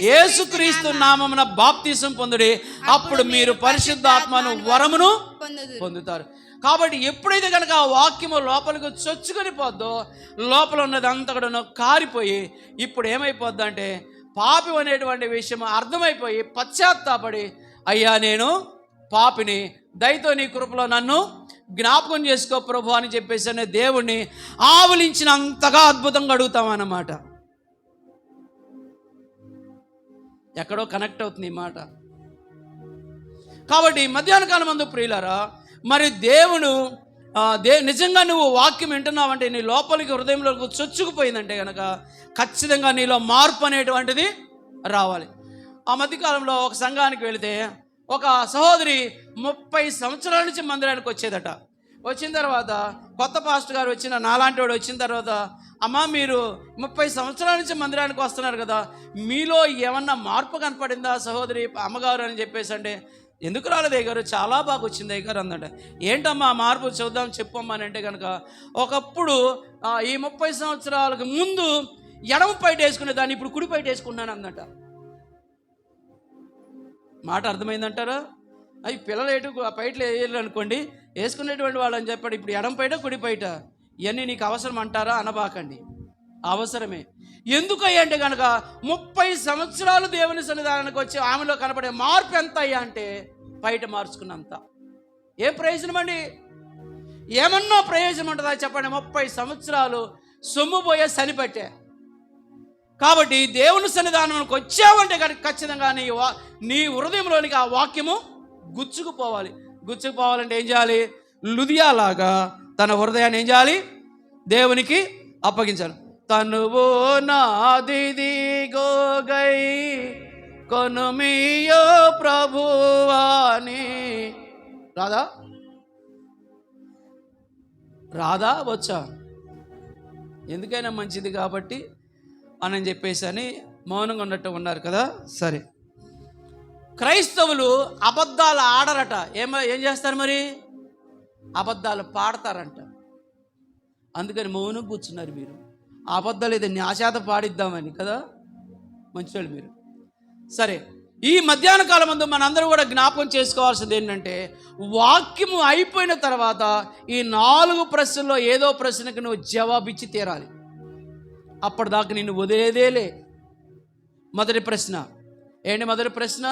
యేసుక్రీస్తు నామమున బాప్తిసం పొందుడి, అప్పుడు మీరు పరిశుద్ధాత్మను వరమును పొందుతారు. కాబట్టి ఎప్పుడైతే కనుక ఆ వాక్యము లోపలికి చొచ్చుకొని పోద్దో లోపల ఉన్నది అంతా కూడా కారిపోయి ఇప్పుడు ఏమైపోద్ది అంటే పాపి అనేటువంటి విషయం అర్థమైపోయి పశ్చాత్తాపడి, అయ్యా నేను పాపిని, దయతో నీ కృపలో నన్ను జ్ఞాపకం చేసుకో ప్రభు అని చెప్పేసి దేవుణ్ణి ఆవలించినంతగా అద్భుతంగా అడుగుతామన్నమాట. ఎక్కడో కనెక్ట్ అవుతుంది ఈ మాట. కాబట్టి మధ్యాహ్న కాలం మందు ప్రియులారా, మరి దేవుడు నిజంగా నువ్వు వాక్యం వింటున్నావంటే నీ లోపలికి హృదయంలోకి చొచ్చుకుపోయిందంటే కనుక ఖచ్చితంగా నీలో మార్పు అనేటువంటిది రావాలి. ఆ మధ్యకాలంలో ఒక సంఘానికి వెళితే ఒక సహోదరి 30 సంవత్సరాల నుంచి మందిరానికి వచ్చేదట. వచ్చిన తర్వాత కొత్త పాస్టర్ గారు వచ్చిన నాలాంటి వాడు వచ్చిన తర్వాత, అమ్మ మీరు 30 సంవత్సరాల నుంచి మందిరానికి వస్తున్నారు కదా, మీలో ఏమన్నా మార్పు కనపడిందా సహోదరి అమ్మగారు అని చెప్పేసి అంటే, ఎందుకు రాలేదు అయ్యగారు, చాలా బాగా వచ్చింది అయ్యగారు అందట. ఏంటమ్మా మార్పు చూద్దాం చెప్పమ్మా అని అంటే కనుక, ఒకప్పుడు ఈ 30 సంవత్సరాలకు ముందు ఎడమ పైట వేసుకునే దాన్ని ఇప్పుడు కుడి పైట వేసుకున్నాను అందట. మాట అర్థమైందంటారా? అవి పిల్లలు ఎటు పైటలు వేయాలి అనుకోండి, వేసుకునేటువంటి వాళ్ళు అని చెప్పాడు. ఇప్పుడు ఎడం పైట కుడి పైట ఇవన్నీ నీకు అవసరం అంటారా? అనబాకండి, అవసరమే. ఎందుకు అయ్యా అంటే కనుక 30 సంవత్సరాలు దేవుని సన్నిధానానికి వచ్చి ఆమెలో కనపడే మార్పు ఎంత అయ్యా అంటే బయట మార్చుకున్నంత. ఏం ప్రయోజనం అండి? ఏమన్నా ప్రయోజనం ఉంటుందా చెప్పండి? 30 సంవత్సరాలు సొమ్ము పోయే సనిపెట్టే. కాబట్టి దేవుని సన్నిధానానికి వచ్చావంటే కనుక ఖచ్చితంగా నీ హృదయంలోనికి ఆ వాక్యము గుచ్చుకుపోవాలి. గుచ్చుకుపోవాలంటే ఏం చేయాలి? లుదియాలాగా తన హృదయాన్ని ఏం చేయాలి? దేవునికి అప్పగించాలి. తనువు నాదిదిగో గై కొనుమియో ప్రభువాని. రాదా వచ్చా? ఎందుకైనా మంచిది కాబట్టి అని చెప్పేసి అని మౌనంగా ఉన్నట్టు ఉన్నారు కదా. సరే, క్రైస్తవులు అబద్ధాలు ఆడరట. ఏం చేస్తారు మరి? అబద్ధాలు పాడతారంట. అందుకని మౌనం కూర్చున్నారు మీరు. అబద్ధాలు ఇది న్యాశాత పాడిద్దామని కదా, మంచివాళ్ళు మీరు. సరే, ఈ మధ్యాహ్న కాలం ముందు మనందరూ కూడా జ్ఞాపకం చేసుకోవాల్సింది ఏంటంటే, వాక్యము అయిపోయిన తర్వాత ఈ 4 ప్రశ్నల్లో ఏదో ప్రశ్నకు నువ్వు జవాబిచ్చి తీరాలి. అప్పటిదాకా నిన్ను వదిలేదేలే. మొదటి ప్రశ్న ఏంటి? మొదటి ప్రశ్న,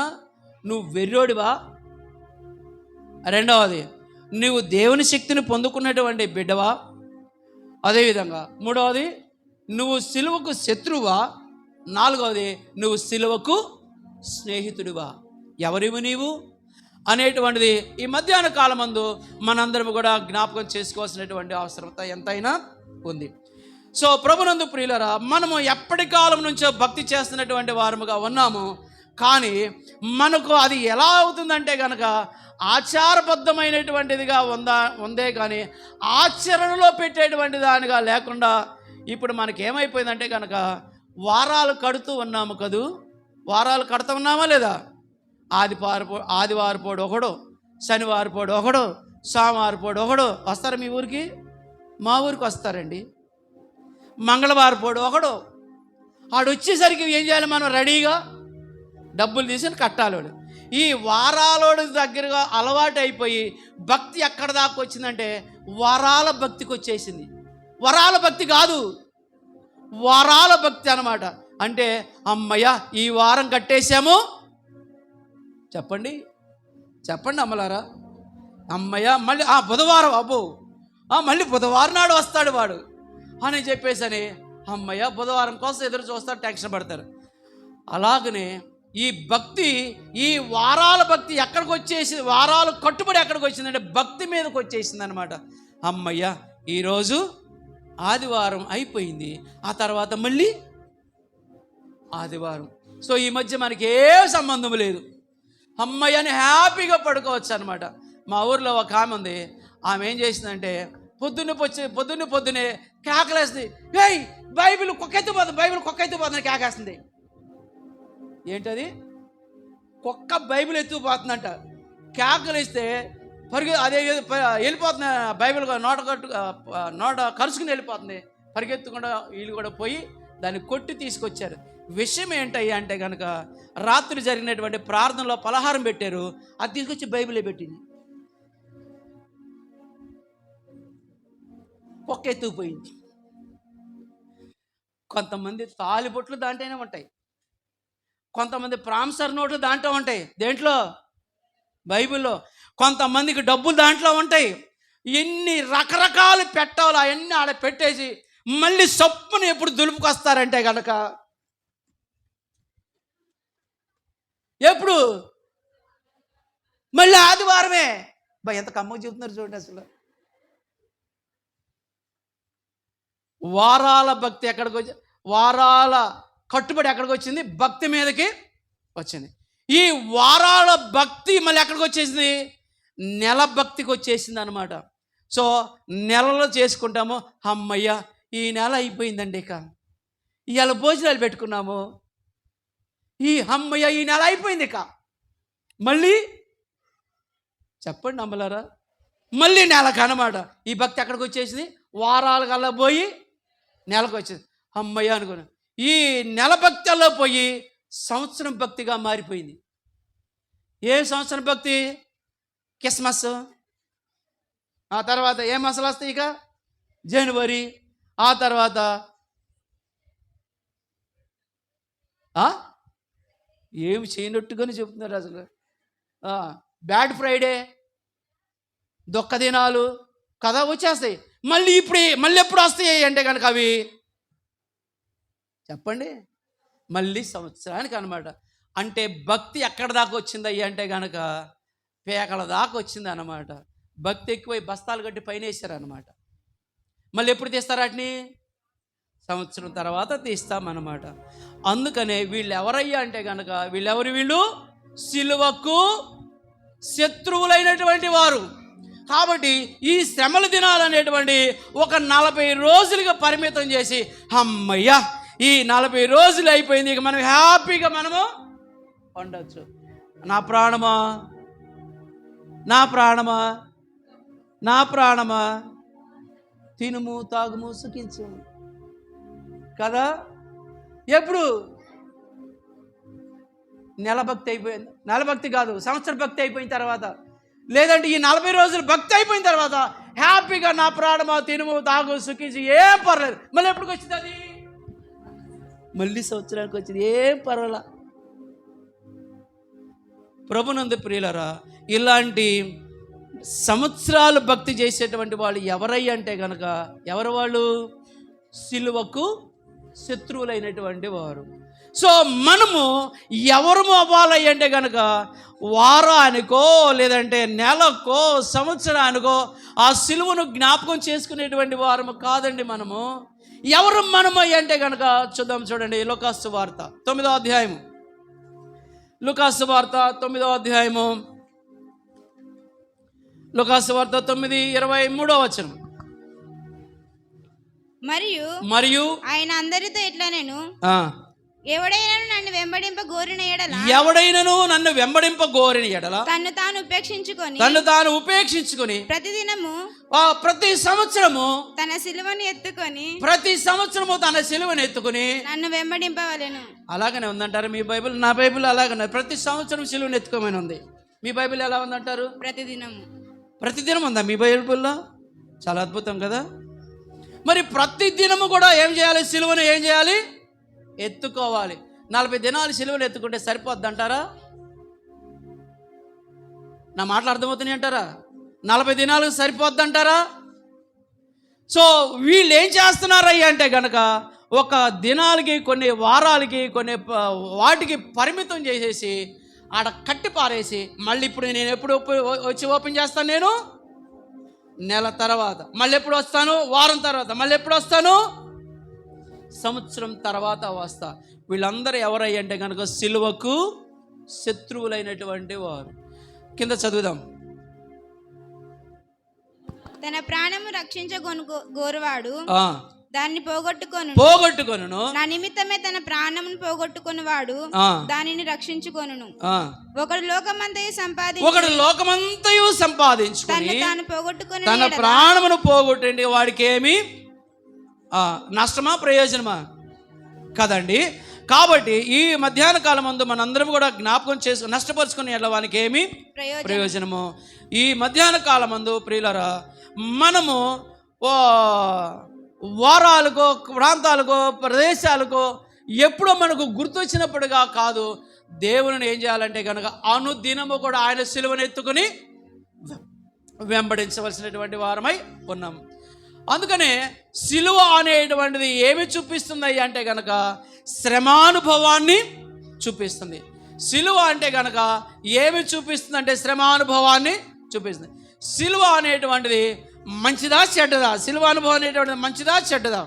నువ్వు వెర్రోడివా? రెండవది, నువ్వు దేవుని శక్తిని పొందుకున్నటువంటి బిడ్డవా? అదేవిధంగా మూడవది, నువ్వు సిలువకు శత్రువా? నాలుగవది, నువ్వు సిలువకు స్నేహితుడివా? ఎవరివు నీవు అనేటువంటిది ఈ మధ్యాహ్న కాలమందు మనందరం కూడా జ్ఞాపకం చేసుకోవాల్సినటువంటి అవసరత ఎంతైనా ఉంది. సో ప్రభునందు ప్రియులరా, మనము ఎప్పటి కాలం నుంచో భక్తి చేస్తున్నటువంటి వారముగా ఉన్నాము. కానీ మనకు అది ఎలా అవుతుందంటే కనుక ఆచారబద్ధమైనటువంటిదిగా ఉందే కానీ ఆచరణలో పెట్టేటువంటి దానిగా లేకుండా ఇప్పుడు మనకేమైపోయిందంటే కనుక వారాలు కడుతూ ఉన్నాము కదూ. వారాలు కడుతూ ఉన్నామా లేదా? ఆదివారపోడు ఒకడు, శనివారపోడు ఒకడు, సోమవారపోడు ఒకడు వస్తారు మీ ఊరికి. మా ఊరికి వస్తారండి. మంగళవారపోడు ఒకడు. ఆడు వచ్చేసరికి ఏం చేయాలి? మనం రెడీగా డబ్బులు తీసుకొని కట్టాలోడు. ఈ వారాలోడు దగ్గరగా అలవాటు అయిపోయి భక్తి ఎక్కడ దాకా వచ్చిందంటే వరాల భక్తికి వచ్చేసింది. వరాల భక్తి కాదు, వారాల భక్తి అన్నమాట. అంటే అమ్మయ్య ఈ వారం కట్టేశాము, చెప్పండి అమ్మలారా, అమ్మయ్య మళ్ళీ బుధవారం, అబ్బో మళ్ళీ బుధవారం నాడు వస్తాడు వాడు అని చెప్పేసి అమ్మయ్య బుధవారం కోసం ఎదురు చూస్తారు, టెన్షన్ పడతారు. అలాగనే ఈ భక్తి, ఈ వారాల భక్తి ఎక్కడికి వచ్చేసి, వారాలు కట్టుబడి ఎక్కడికి వచ్చిందంటే భక్తి మీదకి వచ్చేసింది అనమాట. అమ్మయ్య ఈరోజు ఆదివారం అయిపోయింది, ఆ తర్వాత మళ్ళీ ఆదివారం. సో ఈ మధ్య మనకి ఏ సంబంధం లేదు, అమ్మయ్యని హ్యాపీగా పడుకోవచ్చు అనమాట. మా ఊర్లో ఒక ఆమె ఉంది. ఆమె ఏం చేసిందంటే పొద్దున్నే కేకలేస్తుంది. ఏయ్ బైబిల్ కుక్కెత్తిపోతుంది కేకేస్తుంది. ఏంటది? కుక్క బైబిల్ ఎత్తుకుపోతుందంట. కేకలేస్తే అదే వెళ్ళిపోతుంది బైబిల్, నోట కరుచుకుని వెళ్ళిపోతుంది. పరిగెత్తకుండా వీళ్ళు కూడా పోయి దాన్ని కొట్టి తీసుకొచ్చారు. విషయం ఏంటయ్యా అంటే కనుక రాత్రి జరిగినటువంటి ప్రార్థనలో పలహారం పెట్టారు, అది తీసుకొచ్చి బైబిలే పెట్టింది. కుక్క ఎత్తుకుపోయింది. కొంతమంది తాలిబొట్లు దాంట్లోనే ఉంటాయి, కొంతమంది ప్రామిసర్ నోట్లు దాంట్లో ఉంటాయి. దేంట్లో? బైబిల్లో. కొంతమందికి డబ్బులు దాంట్లో ఉంటాయి. ఎన్ని రకరకాలు పెట్టాలో అవన్నీ ఆడ పెట్టేసి మళ్ళీ సప్పుని ఎప్పుడు దులుపుకొస్తారంటే కనుక ఎప్పుడు? మళ్ళీ ఆదివారమే. ఎంత కమ్మగా చెబుతున్నారు చూడండి. అసలు వారాల భక్తి ఎక్కడికి వచ్చి, వారాల కట్టుబడి ఎక్కడికి వచ్చింది? భక్తి మీదకి వచ్చింది. ఈ వారాల భక్తి మళ్ళీ ఎక్కడికి వచ్చేసింది? నెల భక్తికి వచ్చేసింది అనమాట. సో నెలలో చేసుకుంటాము, అమ్మయ్య ఈ నెల అయిపోయిందండి, ఇక ఇవాళ భోజనాలు పెట్టుకున్నాము, ఈ అమ్మయ్య ఈ నెల అయిపోయింది, ఇక మళ్ళీ చెప్పండి నమ్మలారా, మళ్ళీ నెలకు అనమాట. ఈ భక్తి ఎక్కడికి వచ్చేసింది? వారాల కల్లా పోయి నెలకు వచ్చేది. అమ్మయ్య అనుకున్నా. ఈ నెల భక్తిలో పోయి సంవత్సరం భక్తిగా మారిపోయింది. ఏ సంవత్సరం భక్తి? క్రిస్మస్. ఆ తర్వాత ఏ మాసాలు వస్తాయి? ఇక జనవరి. ఆ తర్వాత ఏమి చేయనట్టుగానే చెప్తున్నారు అసలు. బ్యాడ్ ఫ్రైడే, దుఃఖ దినాలు కదా వచ్చేస్తాయి. మళ్ళీ మళ్ళీ ఎప్పుడు వస్తాయి అంటే కనుక అవి చెప్పండి, మళ్ళీ సంవత్సరానికి అనమాట. అంటే భక్తి ఎక్కడ దాకా వచ్చిందయ్యా అంటే కనుక పేకల దాకా వచ్చింది అనమాట. భక్తి ఎక్కువై బస్తాలు కట్టి పైన వేసారనమాట. మళ్ళీ ఎప్పుడు తీస్తారు వాటిని? సంవత్సరం తర్వాత తీస్తామన్నమాట. అందుకనే వీళ్ళు ఎవరయ్యా అంటే కనుక వీళ్ళు సిలువకు శత్రువులైనటువంటి వారు. కాబట్టి ఈ శ్రమల దినాలు అనేటువంటి ఒక 40 రోజులుగా పరిమితం చేసి అమ్మయ్య ఈ 40 రోజులు అయిపోయింది, ఇక మనం హ్యాపీగా మనము ఉండొచ్చు. నా ప్రాణమా, నా ప్రాణమా, నా ప్రాణమా, తినుము తాగుము సుఖించు కదా. ఎప్పుడు? నెల భక్తి అయిపోయింది, నెల భక్తి కాదు సంవత్సర భక్తి అయిపోయిన తర్వాత, లేదంటే ఈ 40 రోజులు భక్తి అయిపోయిన తర్వాత హ్యాపీగా నా ప్రాణమా తినుము తాగు సుఖించి ఏం పర్లేదు. మళ్ళీ ఎప్పటికి వచ్చింది అది? మళ్ళీ సంవత్సరానికి వచ్చింది, ఏం పర్వాలా. ప్రభునందు ప్రియులరా, ఇలాంటి సంవత్సరాలు భక్తి చేసేటువంటి వాళ్ళు ఎవరయ్య అంటే కనుక ఎవరు వాళ్ళు? సిలువకు శత్రువులైనటువంటి వారు. సో మనము ఎవరు అవ్వాలయ్య అంటే కనుక వారానికో లేదంటే నెలకో సంవత్సరానికో ఆ సిలువను జ్ఞాపకం చేసుకునేటువంటి వారము కాదండి. మనము ఎవరు మనము అంటే కనుక చూద్దాం. చూడండి లూకాసు వార్త 9వ అధ్యాయము, లూకాసు వార్త 9వ అధ్యాయము, లూకాసు వార్త 9:23 వచనం. మరియు ఆయన అందరితో ఇట్లా, నేను ఎవడైనను నన్ను వెంబడింప గోరిన ఎడల తన్ను తాను ఉపేక్షించుకొని ప్రతి సంవత్సరము తన సిలువను ఎత్తుకొని నన్ను వెంబడింపవలెను. అలాగనే ఉందంటారు మీ బైబిల్? నా బైబిల్ అలాగనే ప్రతి సంవత్సరం సిలువను ఎత్తుకోమని ఉంది. మీ బైబిల్ ఎలా ఉందంటారు? ప్రతిదినం ఉందా మీ బైబిల్లో? చాలా అద్భుతం కదా. మరి ప్రతి దినము కూడా ఏం చేయాలి? సిలువను ఏం చేయాలి? ఎత్తుకోవాలి. 40 దినాలు సిలువను ఎత్తుకుంటే సరిపోద్ది అంటారా? నా మాటలు అర్థమవుతున్నాయి అంటారా? 40 దినాలు సరిపోద్ది అంటారా? సో వీళ్ళు ఏం చేస్తున్నారయ్య అంటే కనుక ఒక దినాలకి కొన్ని వారాలకి కొన్ని వాటికి పరిమితం చేసేసి ఆడ కట్టి పారేసి మళ్ళీ ఇప్పుడు నేను ఎప్పుడు వచ్చి ఓపెన్ చేస్తాను? నేను నెల తర్వాత. మళ్ళీ ఎప్పుడు వస్తాను? వారం తర్వాత. మళ్ళీ ఎప్పుడు వస్తాను? సంవత్సరం తర్వాత వస్తా. వీళ్ళందరూ ఎవరయ్య అంటే కనుక సిలువకు శత్రువులైనటువంటి వారు. కింద చదువుదాం. తన ప్రాణము రక్షించగోరువాడు దాన్ని పోగొట్టుకొను, నా నిమిత్తమే తన ప్రాణమును పోగొట్టుకొనువాడు దానిని రక్షించుకొనును. ఒకడు లోకమంతయు సంపాదించుకొని తన ప్రాణమును పోగొట్టండి, వాడికి ఏమి నష్టమా ప్రయోజనమా? కదండి. కాబట్టి ఈ మధ్యాహ్న కాలం ముందు మనందరం కూడా జ్ఞాపకం చేసుకుని నష్టపరుచుకుని వానికి ఏమి ప్రయోజనము? ఈ మధ్యాహ్న కాలం ముందు ప్రియులరా, మనము ఓ వారాలకో ప్రాంతాలకో ప్రదేశాలకో ఎప్పుడో మనకు గుర్తొచ్చినప్పుడుగా కాదు, దేవుని ఏం చేయాలంటే కనుక అనుదినము కూడా ఆయన సిలువను ఎత్తుకుని వెంబడించవలసినటువంటి వారమై ఉన్నాం. అందుకనే సిలువ అనేటువంటిది ఏమి చూపిస్తుంది అంటే కనుక శ్రమానుభవాన్ని చూపిస్తుంది. సిలువ అంటే కనుక ఏమి చూపిస్తుంది అంటే శ్రమానుభవాన్ని చూపిస్తుంది. సిలువ అనేటువంటిది మంచిదా చెడ్డదా? సిలువ అనుభవం అనేటువంటిది మంచిదా చెడ్డదా?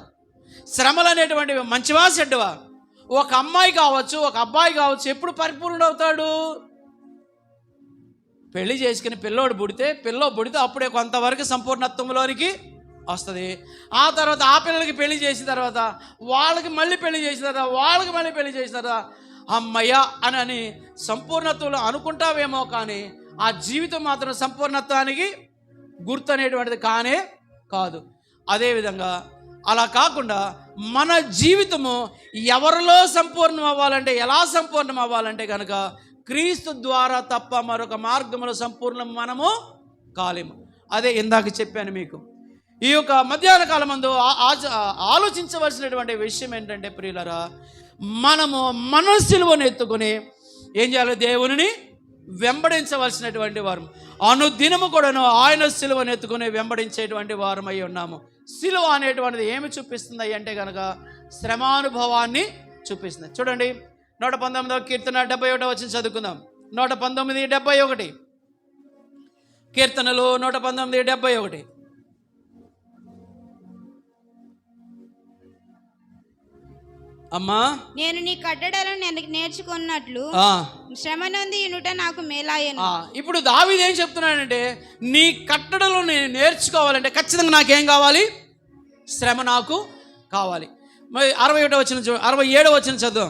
శ్రమలు అనేటువంటివి మంచివా చెడ్డవా? ఒక అమ్మాయి కావచ్చు, ఒక అబ్బాయి కావచ్చు, ఎప్పుడు పరిపూర్ణుడు అవుతాడు? పెళ్లి చేసుకుని పిల్లోడు పుడితే అప్పుడే కొంతవరకు సంపూర్ణత్వంలోనికి వస్తుంది. ఆ తర్వాత ఆ పిల్లలకి పెళ్లి చేసిన తర్వాత వాళ్ళకి మళ్ళీ పెళ్లి చేసిన తర్వాత అమ్మయ్య అని సంపూర్ణత్వంలో అనుకుంటావేమో, కానీ ఆ జీవితం మాత్రం సంపూర్ణత్వానికి గుర్తు అనేటువంటిది కానే కాదు. అదేవిధంగా అలా కాకుండా మన జీవితము ఎవరిలో సంపూర్ణం అవ్వాలంటే, ఎలా సంపూర్ణం అవ్వాలంటే కనుక క్రీస్తు ద్వారా తప్ప మరొక మార్గంలో సంపూర్ణం మనము కాలేము. అదే ఇందాక చెప్పాను మీకు. ఈ యొక్క మధ్యాహ్న కాలం మందు ఆలోచించవలసినటువంటి విషయం ఏంటంటే ప్రియులరా, మనము మన సిలువను ఎత్తుకొని ఏం చేయాలి? దేవునిని వెంబడించవలసినటువంటి వారు. అనుదినము కూడాను ఆయన సిలువను ఎత్తుకుని వెంబడించేటువంటి వారమై ఉన్నాము. సిలువ అనేటువంటిది ఏమి చూపిస్తుంది అంటే కనుక శ్రమానుభవాన్ని చూపిస్తుంది. చూడండి, 119వ కీర్తన 71 వచనం చదువుకుందాం. 119:71 కీర్తనలు 119:71. అమ్మా, నేను నీ కట్టడలను నేర్చుకున్నట్లు శ్రమ నొంది యునుట నాకు మేలాయను. ఇప్పుడు దావీదు ఏం చెప్తున్నాడంటే, నీ కట్టడలు నేను నేర్చుకోవాలంటే ఖచ్చితంగా నాకేం కావాలి? శ్రమ నాకు కావాలి. మరి 67వ వచనం చదువు.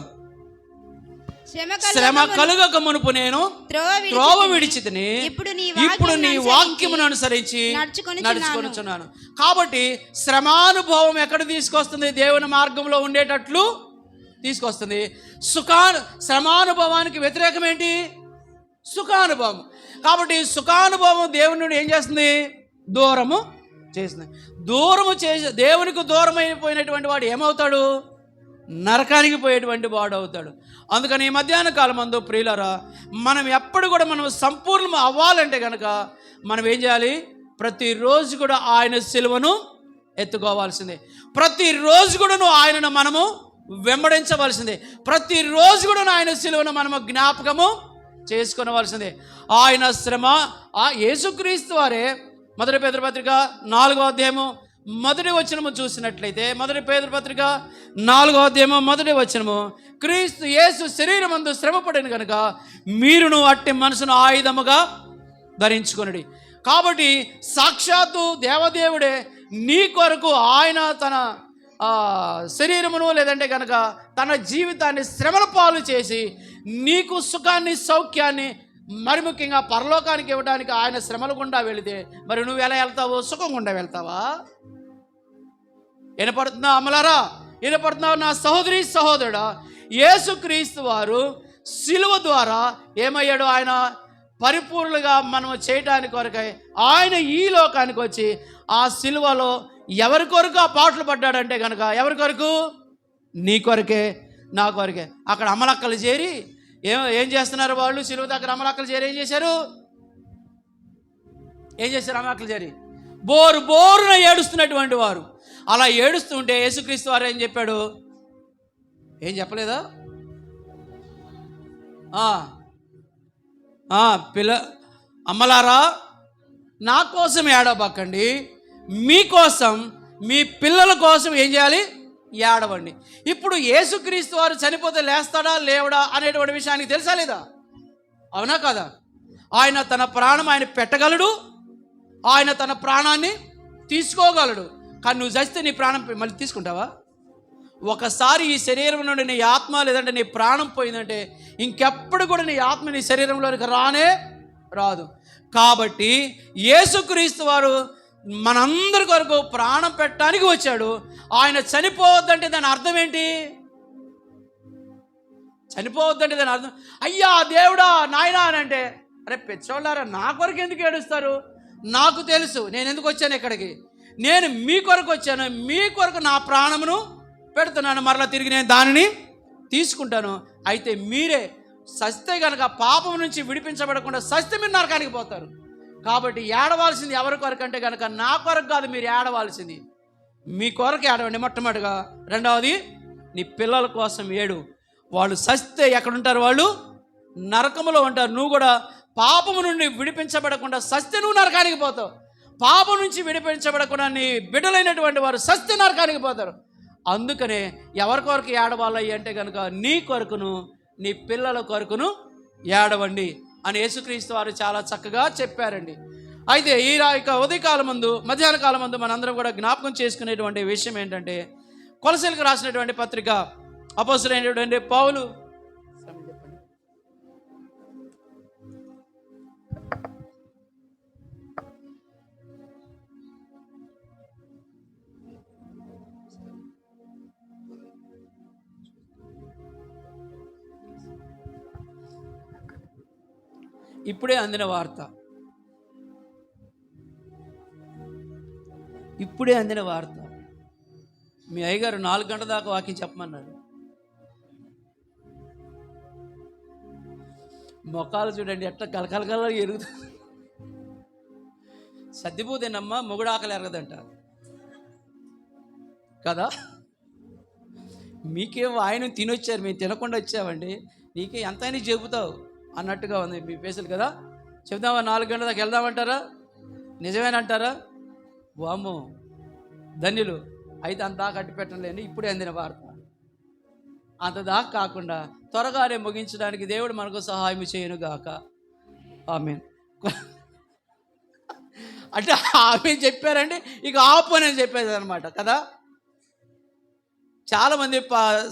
శ్రమ కలుగక మునుపు నేను త్రోవ విడిచితిని, ఇప్పుడు నీ వాక్యమును అనుసరించి నడుచుకొనుచున్నాను. కాబట్టి శ్రమానుభవం ఎక్కడ తీసుకొస్తుంది? దేవుని మార్గంలో ఉండేటట్లు తీసుకొస్తుంది. శ్రమానుభవానికి వ్యతిరేకం ఏంటి? సుఖానుభవం. కాబట్టి సుఖానుభవం దేవుని నుండి ఏం చేస్తుంది? దూరము చేస్తుంది. దేవునికి దూరం అయిపోయినటువంటి వాడు ఏమవుతాడు? నరకానికి పోయేటువంటి వాడు అవుతాడు. అందుకని ఈ మధ్యాహ్న కాలం మందు ప్రియులరా, మనం ఎప్పుడు కూడా మనం సంపూర్ణం అవ్వాలంటే కనుక మనం ఏం చేయాలి? ప్రతిరోజు కూడా ఆయన సిలువను ఎత్తుకోవాల్సిందే. ప్రతిరోజు కూడా ఆయనను మనము వెంబడించవలసిందే. ప్రతిరోజు కూడా ఆయన సిలువను మనము జ్ఞాపకము చేసుకునవలసిందే. ఆయన శ్రమ యేసుక్రీస్తు వారే 1 పేతురు పత్రిక 4వ అధ్యాయము 1వ వచనము చూసినట్లయితే, 1 పేతురు పత్రిక 4వ అధ్యాయము 1వ వచనము, క్రీస్తు యేసు శరీరమందు శ్రమపడిన కనుక మీరును అట్టి మనసును ఆయుధముగా ధరించుకొనుడి. కాబట్టి సాక్షాత్తు దేవదేవుడే నీ కొరకు ఆయన తన శరీరమును లేదంటే కనుక తన జీవితాన్ని శ్రమల పాలు చేసి నీకు సుఖాన్ని సౌఖ్యాన్ని మరి ముఖ్యంగా పరలోకానికి ఇవ్వడానికి ఆయన శ్రమల గుండా వెళితే మరి నువ్వు ఎలా వెళ్తావు? సుఖం గుండా వెళ్తావా? వినపడుతుందా అమలారా? వినపడుతున్నావు నా సహోదరి సహోదరుడా? యేసుక్రీస్తు వారు సిలువ ద్వారా ఏమయ్యాడు? ఆయన పరిపూర్ణంగా మనం చేయటానికి కొరకై ఆయన ఈ లోకానికి వచ్చి ఆ సిలువలో ఎవరి కొరకు ఆ పాటలు పడ్డాడంటే కనుక ఎవరి కొరకు? నీ కొరకే, నా కొరకే. అక్కడ అమలక్కలు చేరి ఏం చేస్తున్నారు వాళ్ళు? సిలువ దగ్గర అమలక్కలు చేరి ఏం చేశారు? అమలక్కలు చేరి బోరున ఏడుస్తున్నటువంటి వారు. అలా ఏడుస్తుంటే యేసుక్రీస్తు వారు ఏం చెప్పాడు? ఏం చెప్పలేదా? అమ్మలారా, నా కోసం ఏడవకండి, మీకోసం మీ పిల్లల కోసం ఏం చేయాలి? ఏడవండి. ఇప్పుడు యేసుక్రీస్తు వారు చనిపోతే లేస్తాడా లేవడా అనేటువంటి విషయానికి తెలుసా లేదా? అవునా కదా? ఆయన తన ప్రాణం ఆయన పెట్టగలడు, ఆయన తన ప్రాణాన్ని తీసుకోగలడు. కానీ నువ్వు చస్తే నీ ప్రాణం మళ్ళీ తీసుకుంటావా? ఒకసారి ఈ శరీరం నుండి నీ ఆత్మ లేదంటే నీ ప్రాణం పోయిందంటే ఇంకెప్పుడు కూడా నీ ఆత్మ నీ శరీరంలోనికి రానే రాదు. కాబట్టి యేసుక్రీస్తు వారు మనందరి కొరకు ప్రాణం పెట్టడానికి వచ్చాడు. ఆయన చనిపోవద్దంటే దాని అర్థం ఏంటి? చనిపోవద్దంటే దాని అర్థం, అయ్యా దేవుడా నాయనా అని అంటే, అరే పెచ్చోళ్ళారా, నా కొరకు ఎందుకు ఏడుస్తారు? నాకు తెలుసు నేను ఎందుకు వచ్చాను ఇక్కడికి. నేను మీ కొరకు వచ్చాను, మీ కొరకు నా ప్రాణమును పెడుతున్నాను, మరలా తిరిగి నేను దానిని తీసుకుంటాను. అయితే మీరే సస్తే కనుక పాపం నుంచి విడిపించబడకుండా సస్తే మీరు నరకానికి పోతారు. కాబట్టి ఏడవాల్సింది ఎవరి కొరకు అంటే కనుక నా కొరకు కాదు, మీరు ఏడవాల్సింది మీ కొరకు ఏడవండి మొట్టమొదటిగా. రెండవది నీ పిల్లల కోసం ఏడు. వాళ్ళు సస్తే ఎక్కడుంటారు? వాళ్ళు నరకములో ఉంటారు. నువ్వు కూడా పాపము నుండి విడిపించబడకుండా సస్తే నువ్వు నరకానికి పోతావు. పాపం నుంచి విడిపించబడకుండా నీ బిడ్డలైనటువంటి వారు సస్తే నరకానికి పోతారు. అందుకనే ఎవరి కొరకు ఏడవాలయ్యి అంటే కనుక నీ కొరకును నీ పిల్లల కొరకును ఏడవండి అని యేసుక్రీస్తు వారు చాలా చక్కగా చెప్పారండి. అయితే ఈ ఉదయకాలం ముందు మధ్యాహ్న కాలం ముందు మనందరం కూడా జ్ఞాపకం చేసుకునేటువంటి విషయం ఏంటంటే కొలసీలకు రాసినటువంటి పత్రిక అపోస్తలుడైనటువంటి పౌలు ఇప్పుడే అందిన వార్త, ఇప్పుడే అందిన వార్త. మీ అయ్యగారు 4 గంటల దాకా వాక్యం చెప్పమన్నారు. మొక్కలు చూడండి ఎట్లా కలకలకల ఎరుగుతుంది. సర్దిపోతేనమ్మా మొగుడు ఆకలి ఎరగదంట కదా. మీకేమో ఆయన తినొచ్చారు, మేము తినకుండా వచ్చామండి, నీకే ఎంతైనా చెబుతావు అన్నట్టుగా ఉంది మీ ఫేసులు కదా. చెప్దామా? 4 గంటల దాకా వెళ్దామంటారా? నిజమేనంటారా? వామ్మో ధన్యులు. అయితే అంతా కట్టి పెట్టలేని ఇప్పుడే అందిన వార్త. అంత దాకా కాకుండా త్వరగానే ముగించడానికి దేవుడు మనకు సహాయం చేయనుగాక. ఆమేన్. అంటే ఆమె చెప్పారండి, ఇక ఆపు అని చెప్పేది అనమాట కదా. చాలామంది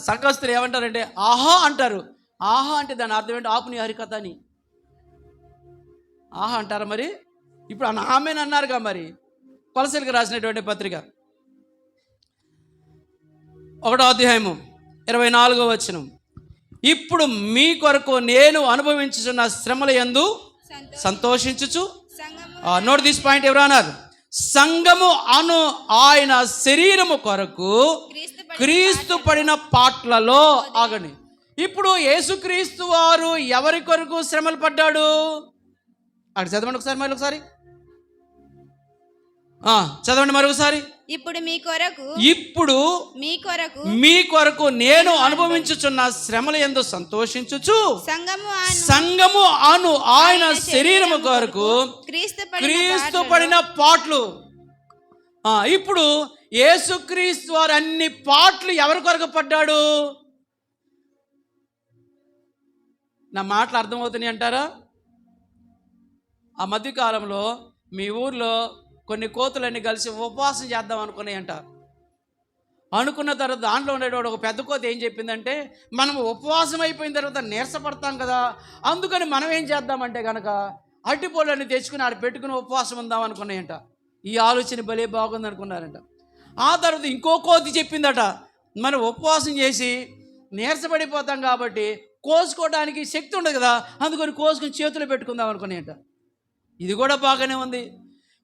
సంఘస్థులు ఏమంటారంటే ఆహా అంటారు. ఆహా అంటే దాని అర్థం ఏంటి? ఆపు నీ హరికథ అని ఆహా అంటారా? మరి ఇప్పుడు ఆమెను అన్నారుగా. మరి కొలసీలకు రాసినటువంటి పత్రిక 1వ అధ్యాయము 24వ వచనం. ఇప్పుడు మీ కొరకు నేను అనుభవించుచున్న శ్రమల యందు సంతోషించుచు. Note this point. ఎవరు అన్నారు? సంఘము అను ఆయన శరీరము కొరకు క్రీస్తు పడిన పాట్లలో. ఆగండి. ఇప్పుడు యేసుక్రీస్తు వారు ఎవరి కొరకు శ్రమలు పడ్డాడు? అక్కడ చదవండి ఒకసారి, మరి ఒకసారి చదవండి మరొకసారి. ఇప్పుడు మీ కొరకు నేను అనుభవించుచున్న శ్రమల యందు సంతోషించుచు సంఘము అను ఆయన శరీరము కొరకు క్రీస్తు పడిన పాట్లు. ఇప్పుడు యేసుక్రీస్తు వారు అన్ని పాట్లు ఎవరి కొరకు పడ్డాడు? నా మాటలు అర్థమవుతున్నాయి అంటారా? ఆ మధ్యకాలంలో మీ ఊర్లో కొన్ని కోతులన్నీ కలిసి ఉపవాసం చేద్దాం అనుకున్నాయి అంట. అనుకున్న తర్వాత దాంట్లో ఉండేవాడు ఒక పెద్ద కోత ఏం చెప్పిందంటే, మనం ఉపవాసం అయిపోయిన తర్వాత నీరసపడతాం కదా, అందుకని మనం ఏం చేద్దామంటే కనుక అరటిపళ్ళని తెచ్చుకుని ఆడ పెట్టుకుని ఉపవాసం ఉందాం అనుకున్నాయంట. ఈ ఆలోచన భలే బాగుంది అనుకున్నారంట. ఆ తర్వాత ఇంకో కోతి చెప్పిందట, మనం ఉపవాసం చేసి నీరసపడిపోతాం కాబట్టి కోసుకోవడానికి శక్తి ఉండదు కదా, అందుకని కోసుకుని చేతులు పెట్టుకుందాం అనుకున్నాయంట. ఇది కూడా బాగానే ఉంది.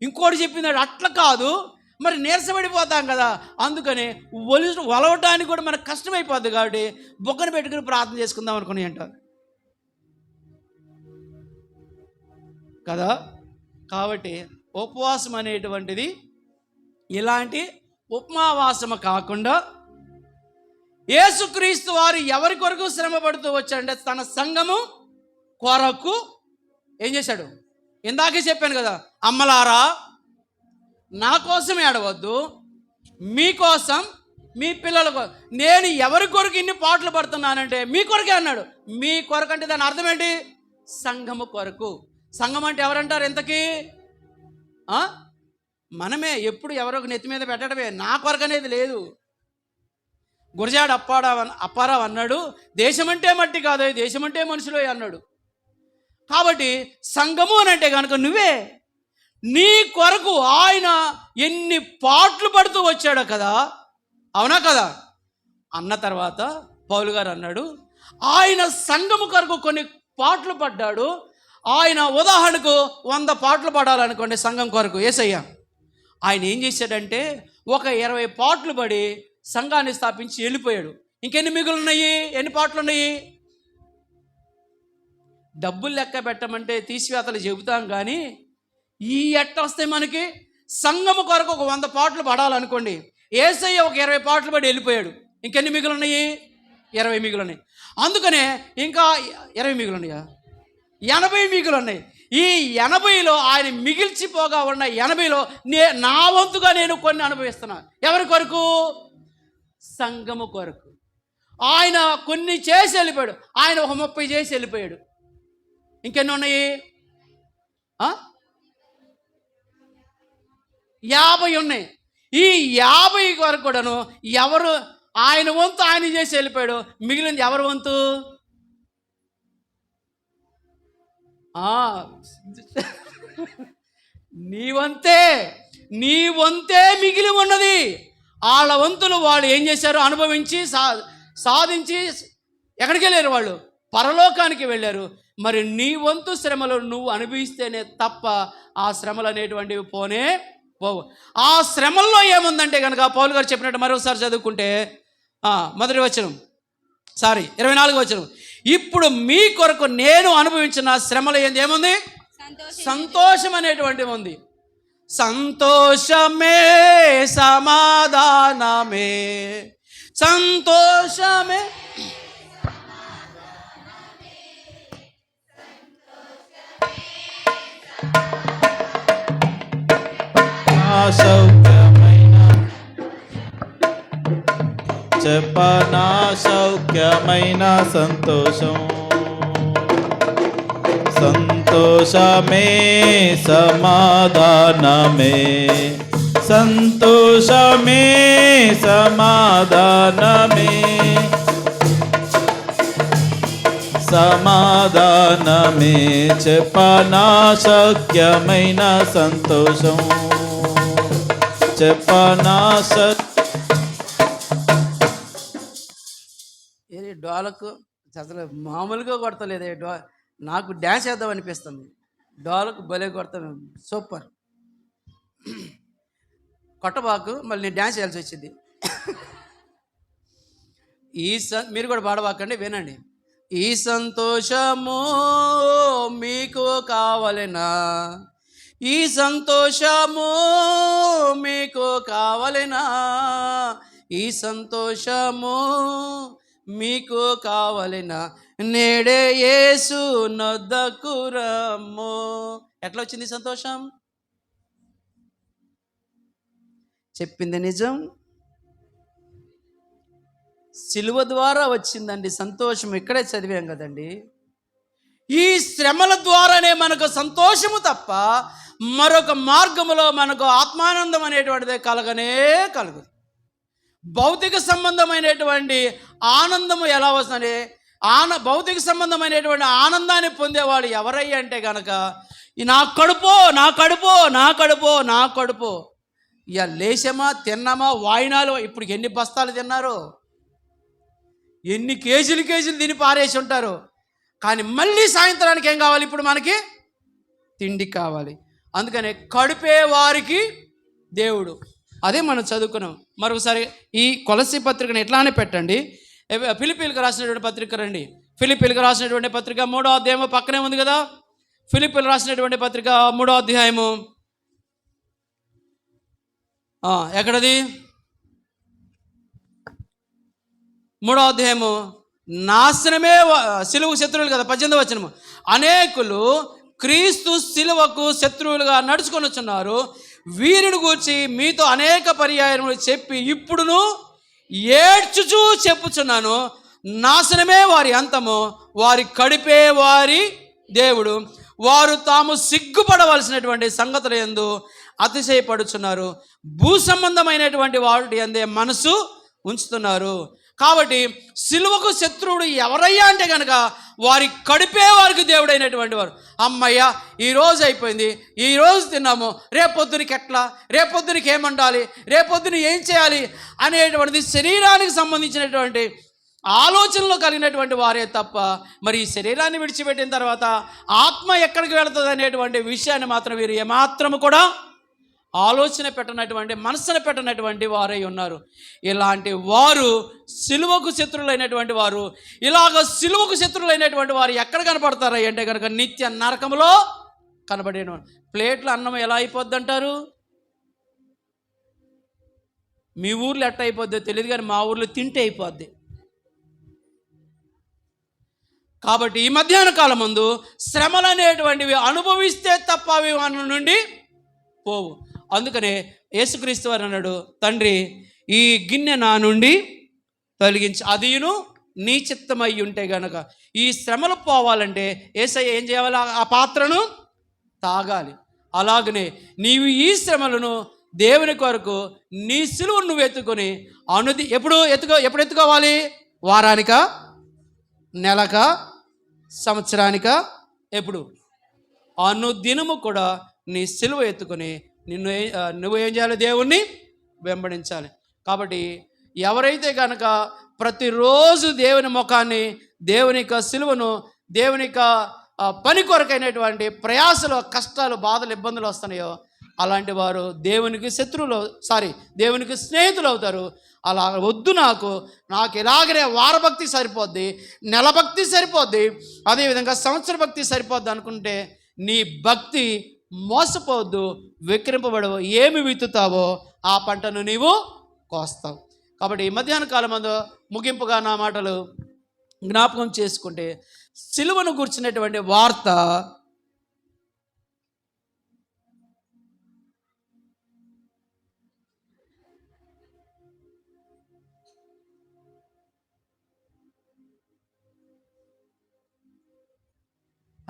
ఇంకోటి చెప్పిందాడు, అట్లా కాదు, మరి నీరసపడిపోతాం కదా, అందుకని వలవటానికి కూడా మనకు కష్టమైపోద్ది కాబట్టి బొగ్గను పెట్టుకుని ప్రార్థన చేసుకుందాం అనుకుని అంటారు కదా. కాబట్టి ఉపవాసం అనేటువంటిది ఇలాంటి ఉపమావాసము కాకుండా యేసుక్రీస్తు వారు ఎవరి కొరకు శ్రమ పడుతూ వచ్చాడంటే తన సంఘము కొరకు ఏం చేశాడు? ఇందాకే చెప్పాను కదా, అమ్మలారా నా కోసం ఏడవద్దు, మీకోసం మీ పిల్లల నేను ఎవరి కొరకు ఇన్ని పాటలు పడుతున్నానంటే మీ కొరకే అన్నాడు. మీ కొరకు అంటే దాని అర్థం ఏంటి? సంఘము కొరకు. సంఘం అంటే ఎవరంటారు ఇంతకీ? మనమే. ఎప్పుడు ఎవరొక నెత్తి మీద పెట్టడమే, నా కొరకు అనేది లేదు. గురజాడ అప్పారావు అన్నాడు, దేశమంటే మట్టి కాదు, దేశమంటే మనుషులు అన్నాడు. కాబట్టి సంఘము అని అంటే కనుక నువ్వే. నీ కొరకు ఆయన ఎన్ని పాటలు పడుతూ వచ్చాడో కదా, అవునా కదా అన్న తర్వాత పౌలు గారు అన్నాడు, ఆయన సంఘము కొరకు కొన్ని పాటలు పడ్డాడు. ఆయన ఉదాహరణకు 100 పాటలు పడాలనుకోండి సంఘం కొరకు యేసయ్య, ఆయన ఏం చేశాడంటే ఒక 20 పాటలు పడి సంఘాన్ని స్థాపించి వెళ్ళిపోయాడు. ఇంకెన్ని మిగులున్నాయి? ఎన్ని పాటలు ఉన్నాయి? డబ్బులు లెక్క పెట్టమంటే తీసివేతలు చెబుతాం, కానీ ఈ ఎట్ట వస్తాయి మనకి? సంఘము కొరకు ఒక 100 పాటలు పడాలనుకోండి, యేసయ్య ఒక 20 పాటలు పడి వెళ్ళిపోయాడు. ఇంకెన్ని మిగులున్నాయి? 20 మిగులున్నాయి. అందుకనే ఇంకా 20 మిగులున్నాయా? 80 మిగులున్నాయి. ఈ 80లో ఆయన మిగిల్చిపోగా ఉన్న 80లో నా వంతుగా నేను కొన్ని అనుభవిస్తున్నాను. ఎవరి కొరకు? సంఘము కొరకు. ఆయన కొన్ని చేసి వెళ్ళిపోయాడు. ఆయన ఒక 30 చేసి వెళ్ళిపోయాడు. ఇంకెన్ని ఉన్నాయి? 50 ఉన్నాయి. ఈ 50 వరకు కూడాను ఎవరు ఆయన వంతు ఆయన చేసి వెళ్ళిపోయాడు. మిగిలింది ఎవరి వంతు? నీ వంతే మిగిలి ఉన్నది. వాళ్ళ వంతులు వాళ్ళు ఏం చేశారు? అనుభవించి సాధించి ఎక్కడికి వెళ్ళారు? వాళ్ళు పరలోకానికి వెళ్ళారు. మరి నీ వంతు శ్రమలు నువ్వు అనుభవిస్తేనే తప్ప ఆ శ్రమలు అనేటువంటివి పోవు. ఆ శ్రమల్లో ఏముందంటే కనుక పౌలు గారు చెప్పినట్టు మరొకసారి చదువుకుంటే మొదటి వచనం 24వ వచనం, ఇప్పుడు మీ కొరకు నేను అనుభవించిన శ్రమలు ఏముంది? సంతోషం అనేటువంటిది ఉంది. సంతోషమే సమాధానమే, సంతోషమే సౌఖ్యమైన చెప్పనా సౌఖ్యమైన సంతోషం, సంతోషమే సమాధానమే, సంతోషమే సమాధానమే, సమాధానమే చెప్పనా సౌఖ్యమైన సంతోషం, చెప్పనా ఏది డోలకు అసలు మామూలుగా కొడతలేదే. నాకు డ్యాన్స్ చేద్దాం అనిపిస్తుంది. డోలకు భలే కొడతాను, సూపర్. కొట్టబాకు, మళ్ళీ నేను డ్యాన్స్ చేయాల్సి వచ్చింది. మీరు కూడా పాడబాకండి, వినండి. ఈ సంతోషము మీకు కావలెనా, ఈ సంతోషము మీకు కావలెనా, ఈ సంతోషము మీకు కావలెనా, నేడే యేసు నొద్దకు రమ్ము. ఎట్లా వచ్చింది సంతోషం? చెప్పింది నిజం, సిలువ ద్వారా వచ్చిందండి సంతోషం. ఇక్కడే చదివాం కదండి. ఈ శ్రమల ద్వారానే మనకు సంతోషము తప్ప మరొక మార్గములో మనకు ఆత్మానందం అనేటువంటిదే కలగదు. భౌతిక సంబంధమైనటువంటి ఆనందము ఎలా వస్తుంది? భౌతిక సంబంధమైనటువంటి ఆనందాన్ని పొందేవాడు ఎవరయ్యా అంటే కనుక నా కడుపో ఇక లేచామా, తిన్నామా, వాయినాలు. ఇప్పుడు ఎన్ని బస్తాలు తిన్నారో, ఎన్ని కేజీలు తిని పారేసి ఉంటారు. కానీ మళ్ళీ సాయంత్రానికి ఏం కావాలి? ఇప్పుడు మనకి తిండి కావాలి. అందుకనే కడుపే వారికి దేవుడు. అదే మనం చదువుకున్నాం. మరొకసారి ఈ కొలస్సీ పత్రికను ఎట్లానే పెట్టండి. ఫిలిప్పీలకు రాసినటువంటి పత్రిక రండి. ఫిలిప్పీలకు రాసినటువంటి పత్రిక 3వ అధ్యాయము పక్కనే ఉంది కదా. ఫిలిప్పీలు రాసినటువంటి పత్రిక 3వ అధ్యాయము ఎక్కడది? 3వ అధ్యాయము. నాశనమే సిలువకు శత్రువులు కదా. 18వ వచనము, అనేకులు క్రీస్తు సిలువకు శత్రువులుగా నడుచుకొని వచ్చున్నారు. వీరిని గూర్చి మీతో అనేక పర్యాయములు చెప్పి ఇప్పుడును ఏడ్చుచూ చెప్పుచున్నాను, నాశనమే వారి అంతము, వారి కడిపే వారి దేవుడు. వారు తాము సిగ్గుపడవలసినటువంటి సంగతుల యందు అతిశయపడుచున్నారు, భూ సంబంధమైనటువంటి వాటి అందే మనసు ఉంచుతున్నారు. కాబట్టి సిలువకు శత్రువుడు ఎవరయ్యా అంటే కనుక వారి కడిపే వారికి దేవుడైనటువంటి వారు. అమ్మయ్య, ఈరోజు అయిపోయింది, ఈరోజు తిన్నాము, రేపొద్దునికి ఎట్లా, రేపొద్దునికి ఏమండాలి, రేపొద్దున ఏం చేయాలి అనేటువంటిది శరీరానికి సంబంధించినటువంటి ఆలోచనలు కలిగినటువంటి వారే తప్ప మరి ఈ శరీరాన్ని విడిచిపెట్టిన తర్వాత ఆత్మ ఎక్కడికి వెళుతుంది అనేటువంటి విషయాన్ని మాత్రం వీరు ఏమాత్రము కూడా ఆలోచన పెట్టనటువంటి, మనసున పెట్టనటువంటి వారై ఉన్నారు. ఇలాంటి వారు సిలువకు శత్రులైనటువంటి వారు, ఇలాగ సిలువకు శత్రులైనటువంటి వారు ఎక్కడ కనపడతారు అంటే కనుక నిత్య నరకంలో కనబడేను. ప్లేట్లు అన్నం ఎలా అయిపోద్ది అంటారు? మీ ఊర్లో ఎట్ట అయిపోద్దో తెలియదు, కానీ మా ఊర్లో తింటే అయిపోద్ది. కాబట్టి ఈ మధ్యాహ్న కాలం ముందు శ్రమలు అనేటువంటివి అనుభవిస్తే తప్ప అవి మన నుండి పోవు. అందుకనే యేసుక్రీస్తు వారు అన్నాడు, తండ్రి ఈ గిన్నె నా నుండి తొలగించి, అదియును నీ చిత్తమై ఉంటే గనక. ఈ శ్రమలు పోవాలంటే యేసయ్య ఏం చేయాలి? ఆ పాత్రను తాగాలి. అలాగనే నీవు ఈ శ్రమలను దేవుని కొరకు నీ సిలువను నువ్వు ఎత్తుకొని ఎప్పుడు ఎత్తుకోవాలి? వారానిక, నెలక, సంవత్సరానిక, ఎప్పుడు? అనుదినము కూడా నీ సిలువ ఎత్తుకొని నువ్వు ఏం చేయాలి? దేవుణ్ణి వెంబడించాలి. కాబట్టి ఎవరైతే కనుక ప్రతిరోజు దేవుని ముఖాన్ని, దేవుని యొక్క సిలువను, దేవుని యొక్క పని కొరకైనటువంటి ప్రయాసలు, కష్టాలు, బాధలు, ఇబ్బందులు వస్తున్నాయో అలాంటి వారు దేవునికి దేవునికి స్నేహితులు అవుతారు. అలా వద్దు, నాకు ఎలాగనే వారభక్తి సరిపోద్ది, నెల భక్తి సరిపోద్ది, అదేవిధంగా సంవత్సర భక్తి సరిపోద్ది అనుకుంటే నీ భక్తి మోసపోవద్దు, విక్రింపబడవు. ఏమి విత్తుతావో ఆ పంటను నీవు కోస్తావు. కాబట్టి ఈ మధ్యాహ్న కాలం ముందు ముగింపుగా నా మాటలు జ్ఞాపకం చేసుకుంటే, సిలువను గుర్చినటువంటి వార్త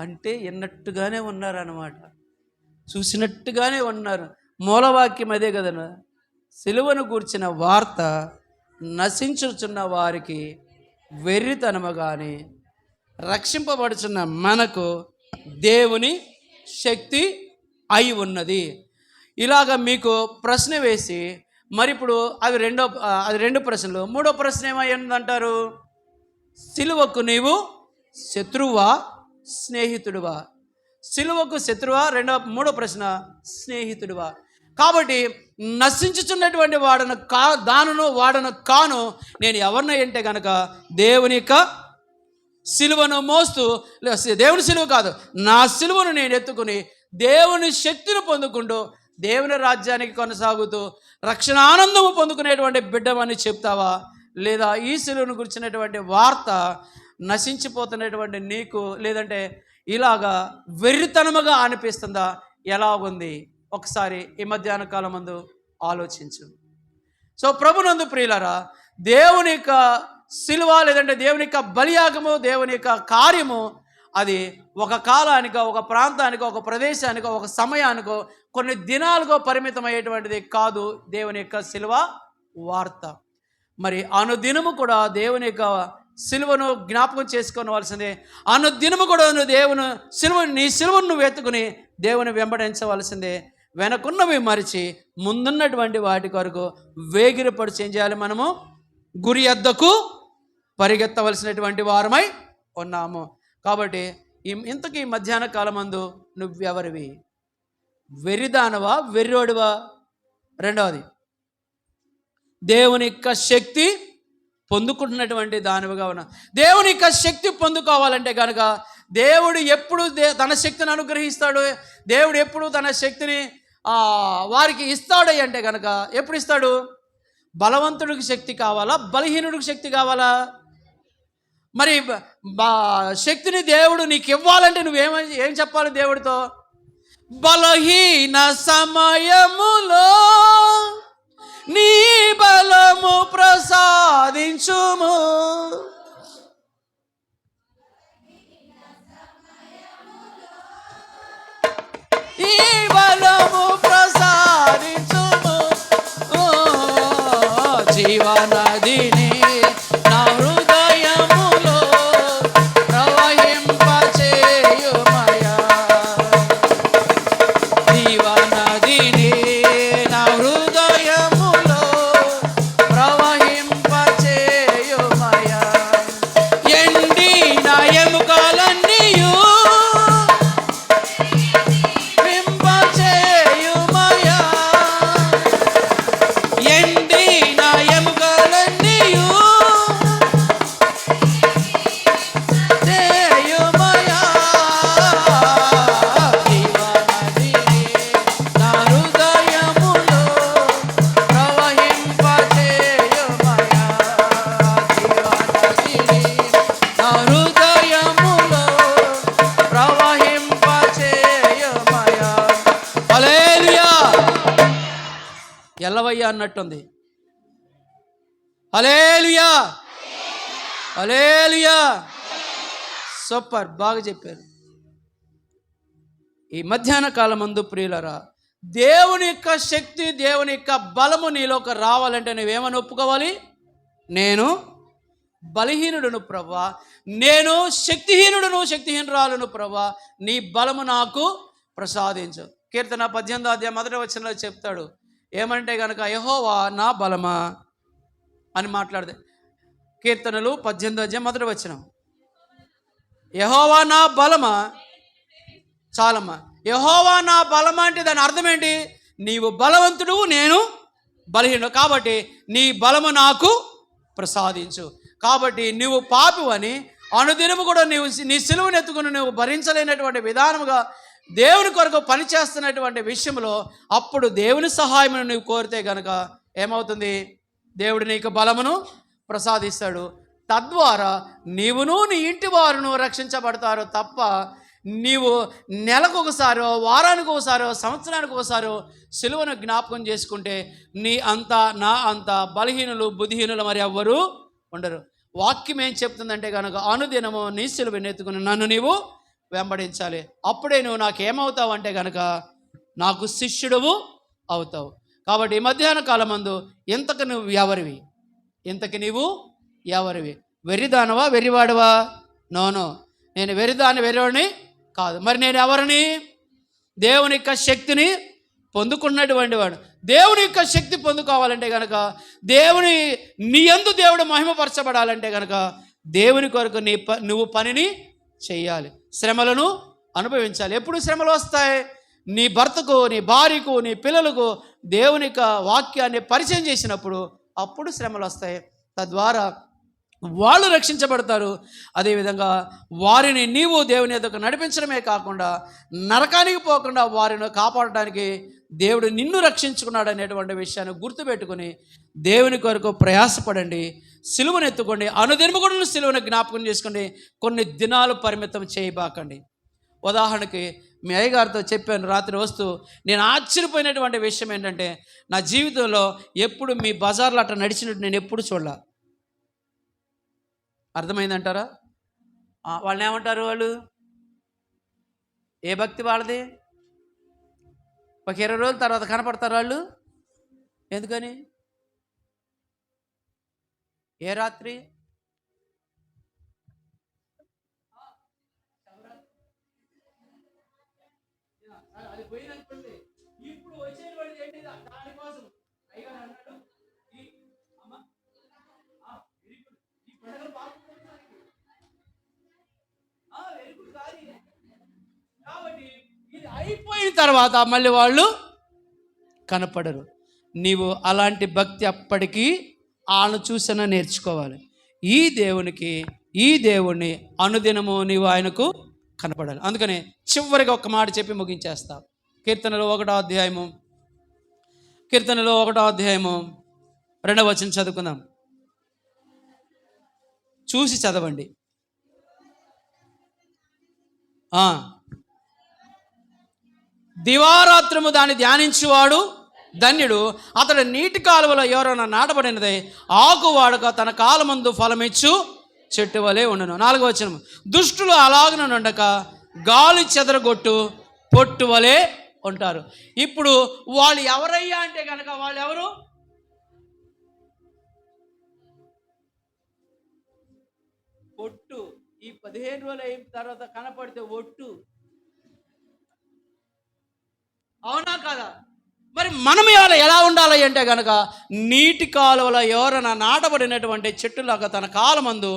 అంటే విన్నట్టుగానే ఉన్నారన్నమాట, చూసినట్టుగానే ఉన్నారు. మూలవాక్యం అదే కదా, సిలువను గూర్చిన వార్త నశించుచున్న వారికి వెర్రితనము కానీ, రక్షింపబడుచున్న మనకు దేవుని శక్తి అయి ఉన్నది. ఇలాగ మీకు ప్రశ్న వేసి, మరి ఇప్పుడు అది రెండు ప్రశ్నలు. మూడో ప్రశ్న ఏమైందంటారు? సిలువకు నీవు శత్రువా స్నేహితుడువా? సిలువకు శత్రువా? మూడో ప్రశ్న, స్నేహితుడువా? కాబట్టి నశించుచున్నటువంటి వాడను కాను నేను ఎవరిన అంటే కనుక దేవుని యొక్క సిలువను మోస్తూ, దేవుని సిలువ కాదు, నా సిలువను నేను ఎత్తుకుని దేవుని శక్తిని పొందుకుంటూ దేవుని రాజ్యానికి కొనసాగుతూ రక్షణ ఆనందము పొందుకునేటువంటి బిడ్డమని చెప్తావా? లేదా ఈ సిలువను గురించినటువంటి వార్త నశించిపోతున్నటువంటి నీకు, లేదంటే ఇలాగా వెర్రితనముగా అనిపిస్తుందా? ఎలా ఉంది? ఒకసారి ఈ మధ్యాహ్న కాలం ముందు ఆలోచించు. సో ప్రభునందు ప్రియులారా, దేవుని యొక్క సిలువ, లేదంటే దేవుని యొక్క బలియాగము, దేవుని యొక్క కార్యము, అది ఒక కాలానికో, ఒక ప్రాంతానికో, ఒక ప్రదేశానికో, ఒక సమయానికో, కొన్ని దినాలుగో పరిమితమయ్యేటువంటిది కాదు దేవుని యొక్క సిలువ వార్త. మరి అనుదినము కూడా దేవుని యొక్క సిలువను జ్ఞాపకం చేసుకోవలసిందే. అనుదినము కూడా నువ్వు నీ సిలువను నువ్వు ఎత్తుకుని దేవుని వెంబడించవలసిందే. వెనకున్నవి మరిచి ముందున్నటువంటి వాటి కొరకు వేగిరపడిచి ఏం చేయాలి? మనము గురి యొద్దకు పరిగెత్తవలసినటువంటి వారమై ఉన్నాము. కాబట్టి ఇంతకీ మధ్యాహ్న కాలమందు నువ్వెవరివి? వెర్రిదానవా, వెర్రోడివా? రెండవది, దేవుని యొక్క శక్తి పొందుకుంటున్నటువంటి దానివిగా ఉన్నా. దేవుని యొక్క శక్తి పొందుకోవాలంటే కనుక దేవుడు ఎప్పుడు తన శక్తిని అనుగ్రహిస్తాడు, దేవుడు ఎప్పుడు తన శక్తిని వారికి ఇస్తాడు అంటే కనుక ఎప్పుడు ఇస్తాడు? బలవంతుడికి శక్తి కావాలా, బలహీనుడికి శక్తి కావాలా? మరి శక్తిని దేవుడు నీకు ఇవ్వాలంటే ఏం చెప్పాలి దేవుడితో? బలహీన సమయములో నీ బలము ప్రసాదించుము, ఈ బలము ప్రసాదించుము, జీవనదిని నా హృదయములో ప్రవహింపచేయుమయా, జీవనదిని నా హృదయములో ప్రవహింపచేయుమయా, ఎండిన ఎముకలన్నీయు వింపచేయుమయా, ఉన్నట్టుంది. హల్లెలూయా, హల్లెలూయా. సూపర్, బాగా చెప్పారు. ఈ మధ్యాహ్న కాలమందు ప్రియులరా, దేవుని యొక్క శక్తి, దేవుని యొక్క బలము నీలోకి రావాలంటే నువ్వేమని ఒప్పుకోవాలి? నేను బలహీనుడును ప్రభా, నేను శక్తిహీనుడును, శక్తిహీనురాలును ప్రభా, నీ బలము నాకు ప్రసాదించు. కీర్తన 18వ అధ్యాయం 1వ వచనంలో చెప్తాడు ఏమంటే గనక, యెహోవా నా బలమా అని మాట్లాడితే. కీర్తనలు 18వ అధ్యాయం 1వ వచనం, యెహోవా నా బలమా. చాలమ్మా, యెహోవా నా బలమా అంటే దాని అర్థం ఏంటి? నీవు బలవంతుడు, నేను బలహీనుడు, కాబట్టి నీ బలము నాకు ప్రసాదించు. కాబట్టి నువ్వు పాపివని అనుదినము కూడా నీ సిలువను ఎత్తుకుని నువ్వు భరించలేనటువంటి విధానముగా దేవుని కొరకు పనిచేస్తున్నటువంటి విషయంలో అప్పుడు దేవుని సహాయమును నువ్వు కోరితే గనక ఏమవుతుంది? దేవుడు నీకు బలమును ప్రసాదిస్తాడు. తద్వారా నీవును నీ ఇంటి వారును రక్షించబడతారు తప్ప నీవు నెలకు ఒకసారో, వారానికి ఒకసారో, సంవత్సరానికి ఒకసారో సిలువను జ్ఞాపకం చేసుకుంటే నీ అంత నా అంత బలహీనులు, బుద్ధిహీనులు మరి ఎవ్వరూ ఉండరు. వాక్యం ఏం చెప్తుందంటే కనుక, అనుదినము నీ సిలువను ఎత్తుకుని నన్ను నీవు వెంబడించాలి. అప్పుడే నువ్వు నాకేమవుతావు అంటే కనుక నాకు శిష్యుడువు అవుతావు. కాబట్టి ఈ మధ్యాహ్న కాలమందు ఇంతకు నువ్వు ఎవరివి? ఇంతకు నీవు ఎవరివి? వెర్రిదానవా, వెర్రివాడవా? నోనో, నేను వెర్రిదాని, వెర్రివాడిని కాదు. మరి నేను ఎవరిని? దేవుని యొక్క శక్తిని పొందుకున్నటువంటి వాడు. దేవుని యొక్క శక్తి పొందుకోవాలంటే కనుక, దేవుని నీ యందు దేవుడు మహిమపరచబడాలంటే కనుక దేవుని కొరకు నువ్వు పనిని చెయ్యాలి, శ్రమలను అనుభవించాలి. ఎప్పుడు శ్రమలు వస్తాయి? నీ భర్తకు, నీ భార్యకు, నీ పిల్లలకు దేవుని యొక్క వాక్యాన్ని పరిచయం చేసినప్పుడు అప్పుడు శ్రమలు వస్తాయి. తద్వారా వాళ్ళు రక్షించబడతారు. అదేవిధంగా వారిని నీవు దేవుని ఎదుట నడిపించడమే కాకుండా నరకానికి పోకుండా వారిని కాపాడడానికి దేవుడు నిన్ను రక్షించుకున్నాడు అనేటువంటి విషయాన్ని గుర్తుపెట్టుకుని దేవుని కొరకు ప్రయాసపడండి. సిలువను ఎత్తుకోండి. అనుదినము కూడా సిలువను జ్ఞాపకం చేసుకోండి. కొన్ని దినాలు పరిమితం చేయబాకండి. ఉదాహరణకి మీ అయ్యగారితో చెప్పాను రాత్రి వస్తూ, నేను ఆశ్చర్యపోయినటువంటి విషయం ఏంటంటే, నా జీవితంలో ఎప్పుడు మీ బజార్లో అట్లా నడిచినట్టు నేను ఎప్పుడు చూడలే. అర్థమైందంటారా? వాళ్ళని ఏమంటారు? వాళ్ళు ఏ భక్తి వాళ్ళది? ఒక 20 రోజుల తర్వాత కనపడతారు వాళ్ళు. ఎందుకని? ఏ రాత్రి? అది పోయినట్టుంది. ఇప్పుడు వచ్చేటువంటి ఏంటి? దానికోసం అయ్యగారు అన్నాడు, ఈ పండుగలు కాబట్టి ఇది అయిపోయిన తర్వాత మళ్ళీ వాళ్ళు కనపడరు. నీవు అలాంటి భక్తి అప్పటికీ వాళ్ళను చూసినా నేర్చుకోవాలి. ఈ దేవుణ్ణి అనుదినము నీవు ఆయనకు కనపడాలి. అందుకని చివరిగా ఒక మాట చెప్పి ముగించేస్తా. కీర్తనలో 1వ అధ్యాయము 2వ వచనం చదువుకుందాం. చూసి చదవండి. దివారాత్రము దాన్ని ధ్యానించువాడు ధన్యుడు, అతడు నీటి కాలువలో ఎవరైనా నాటబడినదే ఆకు వాడక తన కాలమందు ఫలమిచ్చు చెట్టు వలె ఉండను. 4వ వచనం, దుష్టులు అలాగన నుండక గాలి చెదరగొట్టు పొట్టు వలె ఉంటారు. ఇప్పుడు వాళ్ళు ఎవరయ్యా అంటే కనుక, వాళ్ళు ఎవరు? పొట్టు. ఈ 15 రోజులు అయిన తర్వాత కనపడితే ఒట్టు. అవునా కదా? మరి మనం ఇవాళ ఎలా ఉండాలి అంటే కనుక, నీటి కాలువలో ఎవరైనా నాటబడినటువంటి చెట్టులాగా తన కాలమందు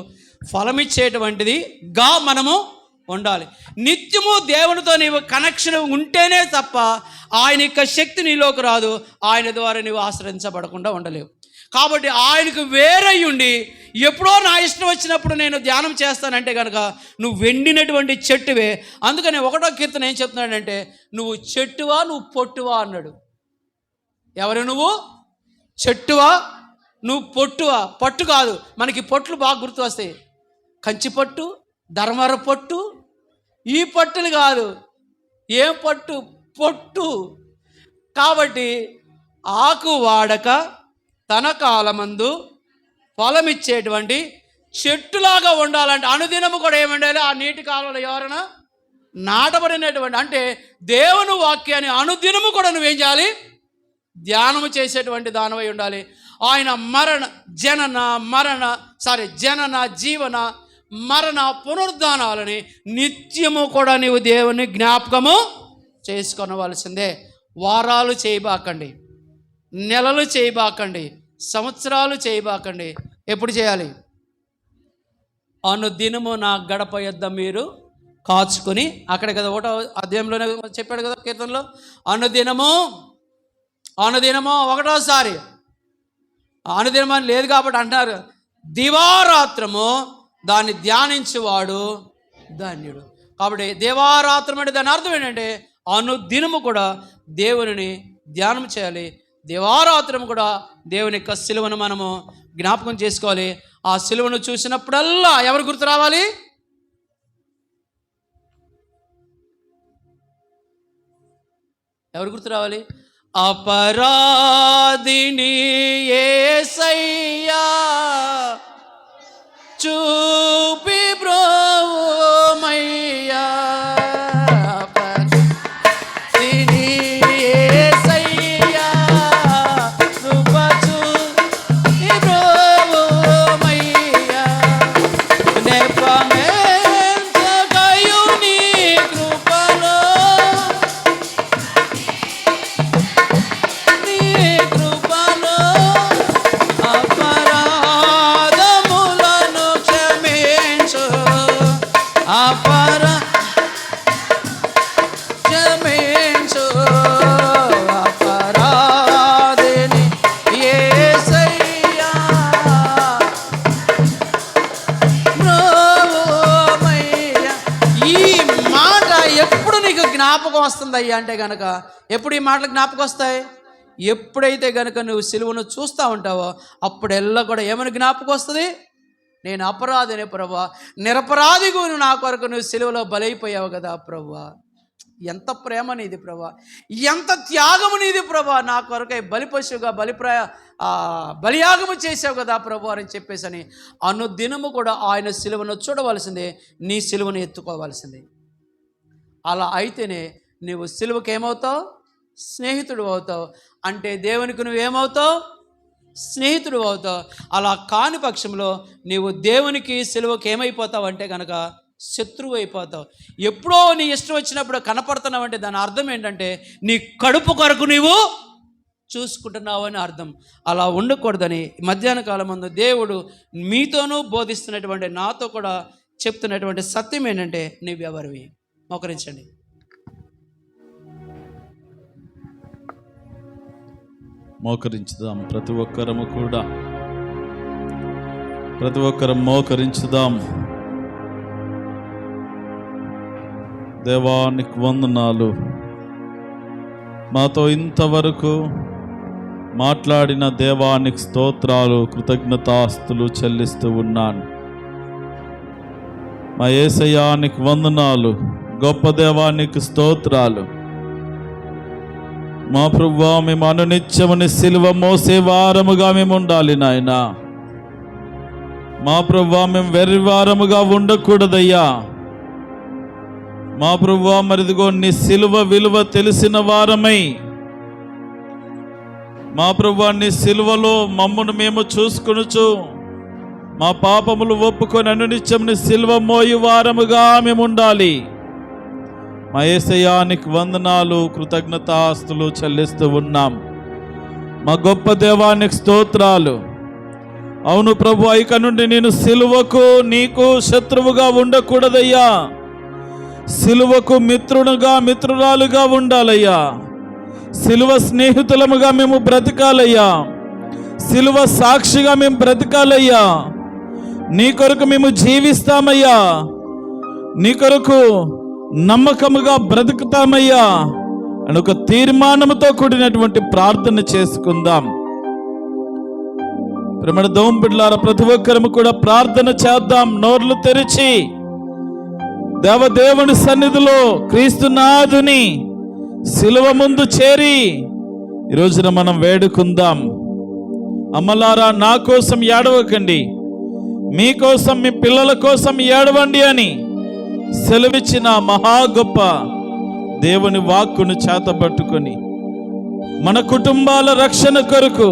ఫలమిచ్చేటువంటిది గా మనము ఉండాలి. నిత్యము దేవునితో నీవు కనెక్షన్ ఉంటేనే తప్ప ఆయన యొక్క శక్తి నీలోకి రాదు. ఆయన ద్వారా నీవు ఆశ్రయించబడకుండా ఉండలేవు. కాబట్టి ఆయనకు వేరై ఉండి ఎప్పుడో నా ఇష్టం వచ్చినప్పుడు నేను ధ్యానం చేస్తానంటే కనుక నువ్వు వెండినటువంటి చెట్టువే. అందుకని 1వ కీర్తన ఏం చెప్తున్నాడంటే, నువ్వు చెట్టువా, నువ్వు పొట్టువా అన్నాడు. ఎవరు నువ్వు? చెట్టువా, నువ్వు పొట్టువా? పట్టు కాదు, మనకి పొట్లు బాగా గుర్తు వస్తాయి. కంచి పట్టు, ధర్మర పొట్టు, ఈ పట్టులు కాదు. ఏం పట్టు? పొట్టు. కాబట్టి ఆకు వాడక తన కాలమందు ఫలమిచ్చేటువంటి చెట్టులాగా ఉండాలంటే అనుదినము కూడా ఏమండాలి? ఆ నీటి కాలంలో ఎవరైనా నాటబడినటువంటి, అంటే దేవుని వాక్యాన్ని అనుదినము కూడా నువ్వేం చేయాలి? ధ్యానము చేసేటువంటి దానమై ఉండాలి. ఆయన జనన జీవన మరణ పునరుద్ధానాలని నిత్యము కూడా నీవు దేవుని జ్ఞాపకము చేసుకొనవలసిందే. వారాలు చేయబాకండి, నెలలు చేయబాకండి, సంవత్సరాలు చేయబాకండి. ఎప్పుడు చేయాలి? అనుదినము నా గడప యొద్ద మీరు కాచుకొని, అక్కడ కదా 1వ అధ్యాయంలోనే చెప్పాడు కదా కీర్తనలో, అనుదినము 1వసారి అనుదినం అని లేదు కాబట్టి అంటున్నారు, దివారాత్రము దాన్ని ధ్యానించువాడు ధన్యుడు. కాబట్టి దివారాత్రం అంటే దాని అర్థం ఏంటంటే అనుదినము కూడా దేవుని ధ్యానం చేయాలి. దివారాత్రం కూడా దేవుని యొక్క సిలువను మనము జ్ఞాపకం చేసుకోవాలి. ఆ సిలువను చూసినప్పుడల్లా ఎవరు గుర్తు రావాలి? ఎవరు గుర్తు రావాలి? అపరాధిని యేసయ్యా చూపి బ్రోమయ్యా, అపరాధిని యేసయ్యా కృప చూపి బ్రోమయ్యా, నెపమెంచగయు నీ కృపలో అపరాధములను క్షమించు, అపరాధిని యేసయ్యా బ్రోమయ్యా. ఈ మాట ఎప్పుడు నీకు జ్ఞాపకం వస్తుంది అయ్యా అంటే గనక, ఎప్పుడు ఈ మాటలు జ్ఞాపకం వస్తాయి? ఎప్పుడైతే గనక నువ్వు సిలువను చూస్తూ ఉంటావో అప్పుడెల్లా కూడా ఏమని జ్ఞాపకం వస్తుంది? నేను అపరాధినే ప్రభువా, నిరపరాధిగా నా కొరకు నువ్వు సిలువలో బలైపోయావు కదా ప్రభువా, ఎంత ప్రేమ నీది ప్రభువా, ఎంత త్యాగము నీది ప్రభువా, నా కొరకై బలిపశువుగా బలియాగము చేసావు కదా ప్రభువా అని చెప్పేసి అనుదినము కూడా ఆయన సిలువను చూడవలసిందే, నీ సిలువను ఎత్తుకోవాల్సిందే. అలా అయితేనే నువ్వు సిలువకి ఏమవుతావు? స్నేహితుడు అవుతావు. అంటే దేవునికి నువ్వేమవుతావు? స్నేహితుడు అవుతావు. అలా కాని పక్షంలో నీవు దేవునికి సిలువకి ఏమైపోతావు అంటే కనుక శత్రువు అయిపోతావు. ఎప్పుడో నీ ఇష్టం వచ్చినప్పుడు కనపడుతున్నావు అంటే దాని అర్థం ఏంటంటే నీ కడుపు కొరకు నీవు చూసుకుంటున్నావు అని అర్థం. అలా ఉండకూడదని మధ్యాహ్న కాలం ముందు దేవుడు మీతోనూ బోధిస్తున్నటువంటి, నాతో కూడా చెప్తున్నటువంటి సత్యం ఏంటంటే నీవెవరివి? మోకరించండి. మోకరించుదాం. ప్రతి ఒక్కరం మోకరించుదాం. దేవానికి వందనాలు. మాతో ఇంతవరకు మాట్లాడిన దేవానికి స్తోత్రాలు, కృతజ్ఞతాస్తులు చెల్లిస్తూ ఉన్నాను. మా యేసయ్యానికి వందనాలు. గొప్ప దేవానికి స్తోత్రాలు. మా ప్రభువా, మేము అనునిత్యముని సిలువ మోసే వారముగా మేము ఉండాలి నాయన. మా ప్రభువా, మేము వెర్రివారముగా ఉండకూడదయ్యా. మా ప్రభువా, మరిదిగో నీ సిలువ విలువ తెలిసిన వారమై, మా ప్రభువా, నీ సిలువలో మమ్మను మేము చూసుకొనుచు మా పాపములు ఒప్పుకొని అనునిత్యముని సిలువ మోయి వారముగా మేము ఉండాలి. మా యేసయ్యానికి వందనాలు, కృతజ్ఞతాస్తులు చెల్లిస్తూ ఉన్నాం. మా గొప్ప దేవానికి స్తోత్రాలు. అవును ప్రభు, ఇక నుండి నేను సిలువకు నీకు శత్రువుగా ఉండకూడదయ్యా. సిలువకు మిత్రురాలుగా ఉండాలయ్యా. సిలువ స్నేహితులముగా మేము బ్రతకాలయ్యా. సిలువ సాక్షిగా మేము బ్రతకాలయ్యా. నీ కొరకు మేము జీవిస్తామయ్యా. నీ కొరకు నమ్మకముగా బ్రతుకుతామయ్యా అని ఒక తీర్మానంతో కూడినటువంటి ప్రార్థన చేసుకుందాం. ప్రేమ దోంబిడ్లారా, ప్రతి ఒక్కరము కూడా ప్రార్థన చేద్దాం. నోర్లు తెరిచి దేవదేవుని సన్నిధిలో క్రీస్తునాథుని సిలువ ముందు చేరి ఈ రోజున మనం వేడుకుందాం. అమ్మలారా, నా కోసం ఏడవకండి, మీకోసం, మీ పిల్లల కోసం ఏడవండి అని సెలవిచ్చిన మహా గొప్ప దేవుని వాక్కును చేతబట్టుకొని మన కుటుంబాల రక్షణ కొరకు,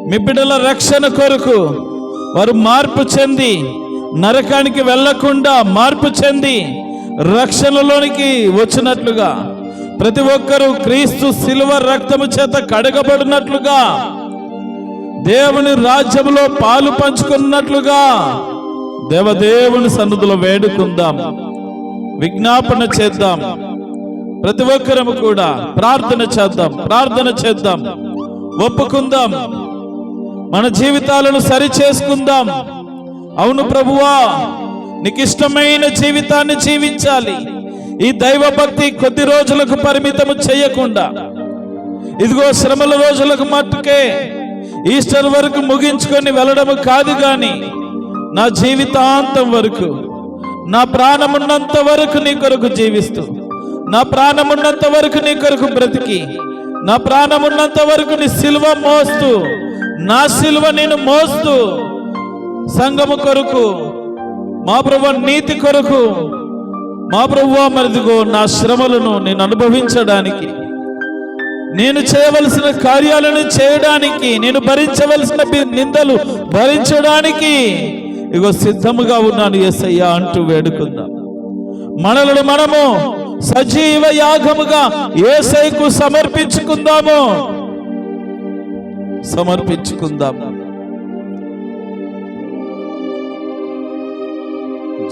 మీ బిడ్డల రక్షణ కొరకు వారు మార్పు చెంది నరకానికి వెళ్లకుండా మార్పు చెంది రక్షణలోనికి వచ్చినట్లుగా, ప్రతి ఒక్కరూ క్రీస్తు శిలువ రక్తము చేత కడగబడినట్లుగా, దేవుని రాజ్యములో పాలు పంచుకున్నట్లుగా దేవదేవుని సన్నిధిలో వేడుకుందాం, విజ్ఞాపన చేద్దాం. ప్రతి ఒక్కరము కూడా ప్రార్థన చేద్దాం, ఒప్పుకుందాం, మన జీవితాలను సరి చేసుకుందాం. అవును ప్రభువా, నీకు ఇష్టమైన జీవితాన్ని జీవించాలి. ఈ దైవ భక్తి కొద్ది రోజులకు పరిమితము చేయకుండా, ఇదిగో శ్రమల రోజులకు మట్టుకే ఈస్టర్ వరకు ముగించుకొని వెళ్ళడము కాదు, కానీ నా జీవితాంతం వరకు, నా ప్రాణమున్నంత వరకు నీ కొరకు జీవిస్తూ, నా ప్రాణమున్నంత వరకు నీ కొరకు బ్రతికి, నా ప్రాణమున్నంత వరకు నీ సిలువ మోస్తూ, నా సిలువ నేను మోస్తూ, సంఘము కొరకు, మా ప్రభువా నీతి కొరకు, మా ప్రభువా మరిదిగో నా శ్రమలను నేను అనుభవించడానికి, నేను చేయవలసిన కార్యాలను చేయడానికి, నేను భరించవలసిన నిందలు భరించడానికి ఇగో సిద్ధముగా ఉన్నాను యేసయ్యా అంటూ వేడుకుందాం. మనలను మనము సజీవ యాగముగా యేసయ్యకు సమర్పించుకుందాం.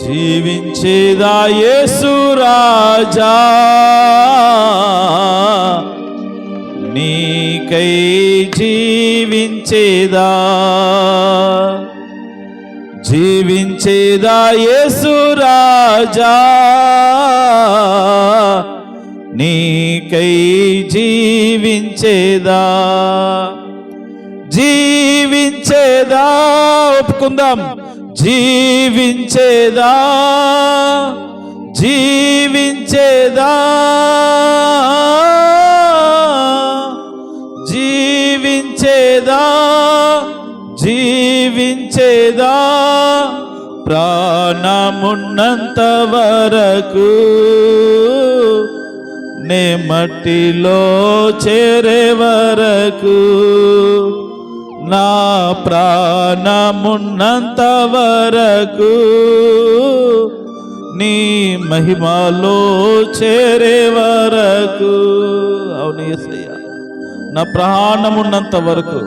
జీవించేదా యేసు రాజా, నీకై జీవించేదా యేసు రాజా, నీకై జీవించేదా ఒప్పుకుందాం. జీవించేదా ప్రాణమున్నంత వరకు, నే మట్టిలో చేరే వరకు, నా ప్రాణమున్నంత వరకు, నీ మహిమలో చేరే వరకు. అవును యేసయ్యా, నా ప్రాణమున్నంత వరకు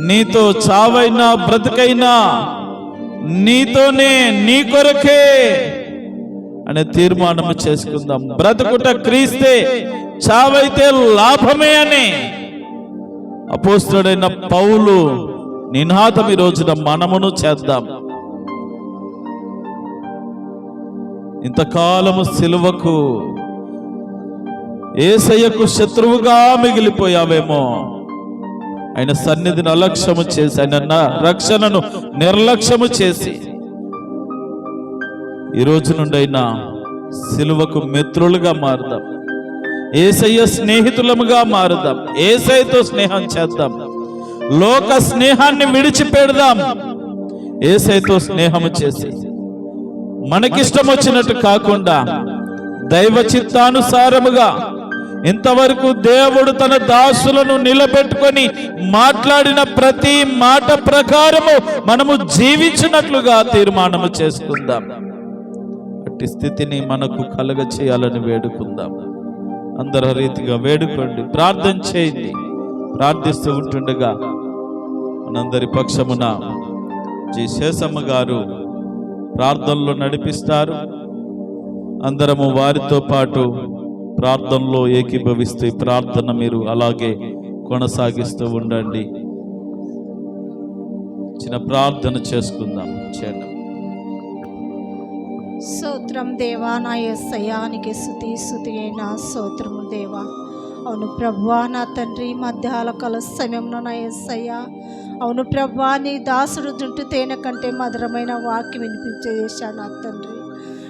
నీతో చావైనా బ్రతుకైనా నీతోనే, నీ కొరకే అనే తీర్మానం చేసుకుందాం. బ్రతుకుట క్రీస్తే, చావైతే లాభమే అని అపోస్తలుడైన పౌలు నినాదం ఈ రోజున మనమును చేద్దాం. ఇంతకాలము సిలువకు, యేసయ్యకు శత్రువుగా మిగిలిపోయావేమో, ఆయన సన్నిధిని అలక్ష్యము చేసి, ఆయన రక్షణను నిర్లక్ష్యము చేసి, ఈ రోజు నుండి అయినా సిలువకు మిత్రులుగా మారుదాం, యేసయ్య స్నేహితులముగా మారుదాం, యేసయ్యతో స్నేహం చేద్దాం, లోక స్నేహాన్ని విడిచిపెడదాం, యేసయ్యతో స్నేహము చేసి మనకిష్టం వచ్చినట్టు కాకుండా దైవ చిత్తానుసారముగా, ఇంతవరకు దేవుడు తన దాసులను నిలబెట్టుకొని మాట్లాడిన ప్రతి మాట ప్రకారము మనము జీవించినట్లుగా తీర్మానము చేసుకుందాం. అట్టి స్థితిని మనకు కలుగ చేయాలని వేడుకుందాం. అందరూ రీతిగా వేడుకోండి, ప్రార్థన చేయండి. ప్రార్థిస్తూ ఉంటుండగా మనందరి పక్షమున జి శేషమ్మ గారు ప్రార్థనలో నడిపిస్తారు. అందరము వారితో పాటు ప్రార్థనలో ఏకీభవిస్తూ ప్రార్థన మీరు అలాగే కొనసాగిస్తూ ఉండండి. చిన్న ప్రార్థన చేసుకుందాం. చేయండి. స్తోత్రం దేవా, నా యేసయ్యానికి స్తుతి అయిన స్తోత్రము దేవా. అవును ప్రభువా, నా తండ్రి, మధ్యాహ్న కాల సమయంలో నా యేసయ్యా, అవును ప్రభువా, నీ దాసుడు జుంటు తేనె కంటే మధురమైన వాక్యం వినిపించేశాడు నా తండ్రి.